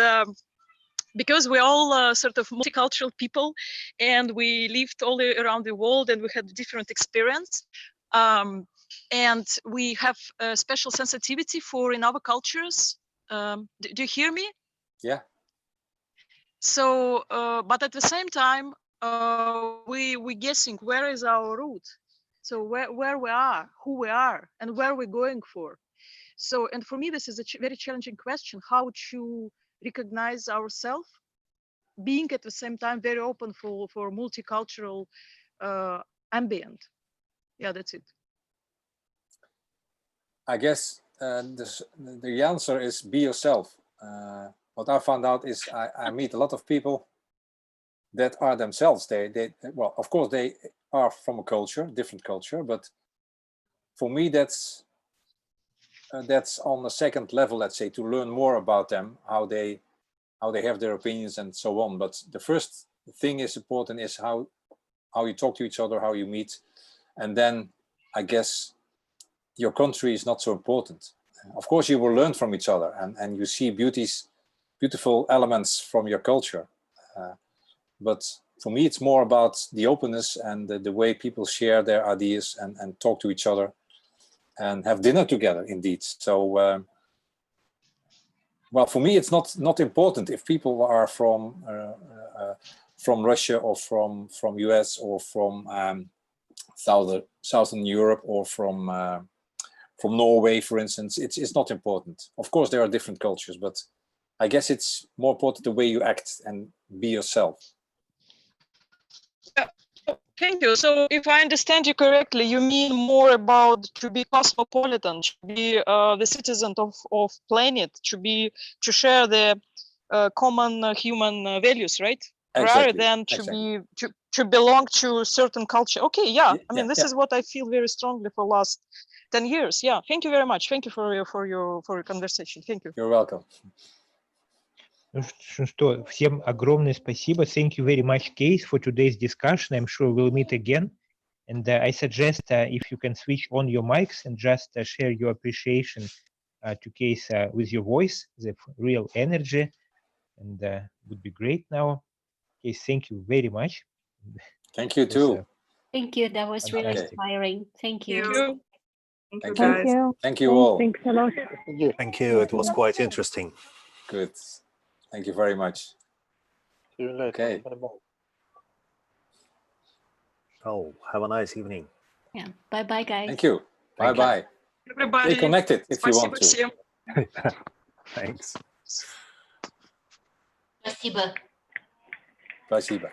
because we're all sort of multicultural people and we lived all around the world and we had different experience. And we have a special sensitivity for in our cultures. Do you hear me? Yeah. So, but at the same time, we're guessing where is our root. So where we are, who we are, and where we're going for. So, and for me, this is a very challenging question, how to recognize ourselves, being at the same time very open for multicultural ambient. Yeah, that's it. I guess the answer is be yourself. What I found out is I meet a lot of people that are themselves. They well, of course, they are from a culture, different culture, but for me, that's on a second level, let's say, to learn more about them, how they have their opinions and so on. But the first thing is important is how you talk to each other, how you meet, and then I guess your country is not so important. Of course, you will learn from each other, and you see beautiful elements from your culture. But for me, it's more about the openness and the way people share their ideas and talk to each other and have dinner together, indeed. So, well, for me, it's not important if people are from Russia or from US or from Southern Europe or from Norway, for instance. It's not important. Of course, there are different cultures, but I guess it's more important the way you act and be yourself. Thank you. So if I understand you correctly, you mean more about to be cosmopolitan, to be the citizen of planet, to share the common human values, right? Exactly, Rather than to exactly. be to belong to a certain culture. Okay, yeah. I mean, Yeah, this yeah. is what I feel very strongly for last 10 years. Yeah. Thank you very much. Thank you for your conversation. Thank you. You're welcome. Ну что, всем огромное спасибо. Thank you very much, Case, for today's discussion. I'm sure we'll meet again. And I suggest if you can switch on your mics and just share your appreciation to Case with your voice, the real energy, and would be great now. Case, thank you very much. Thank you too. Thank you. That was really Fantastic. inspiring. Thank you. Thank you. Thank you, Thank you. guys. Thank you all. Thanks a lot. Thank you. It was quite interesting. Good. Thank you very much. See you later. Okay. Bye-bye. Oh, have a nice evening. Yeah. Bye-bye, guys. Thank you. Thank you. Bye-bye. Everybody. Stay connected if you Спасибо want to. всем. Thanks. Спасибо. Спасибо.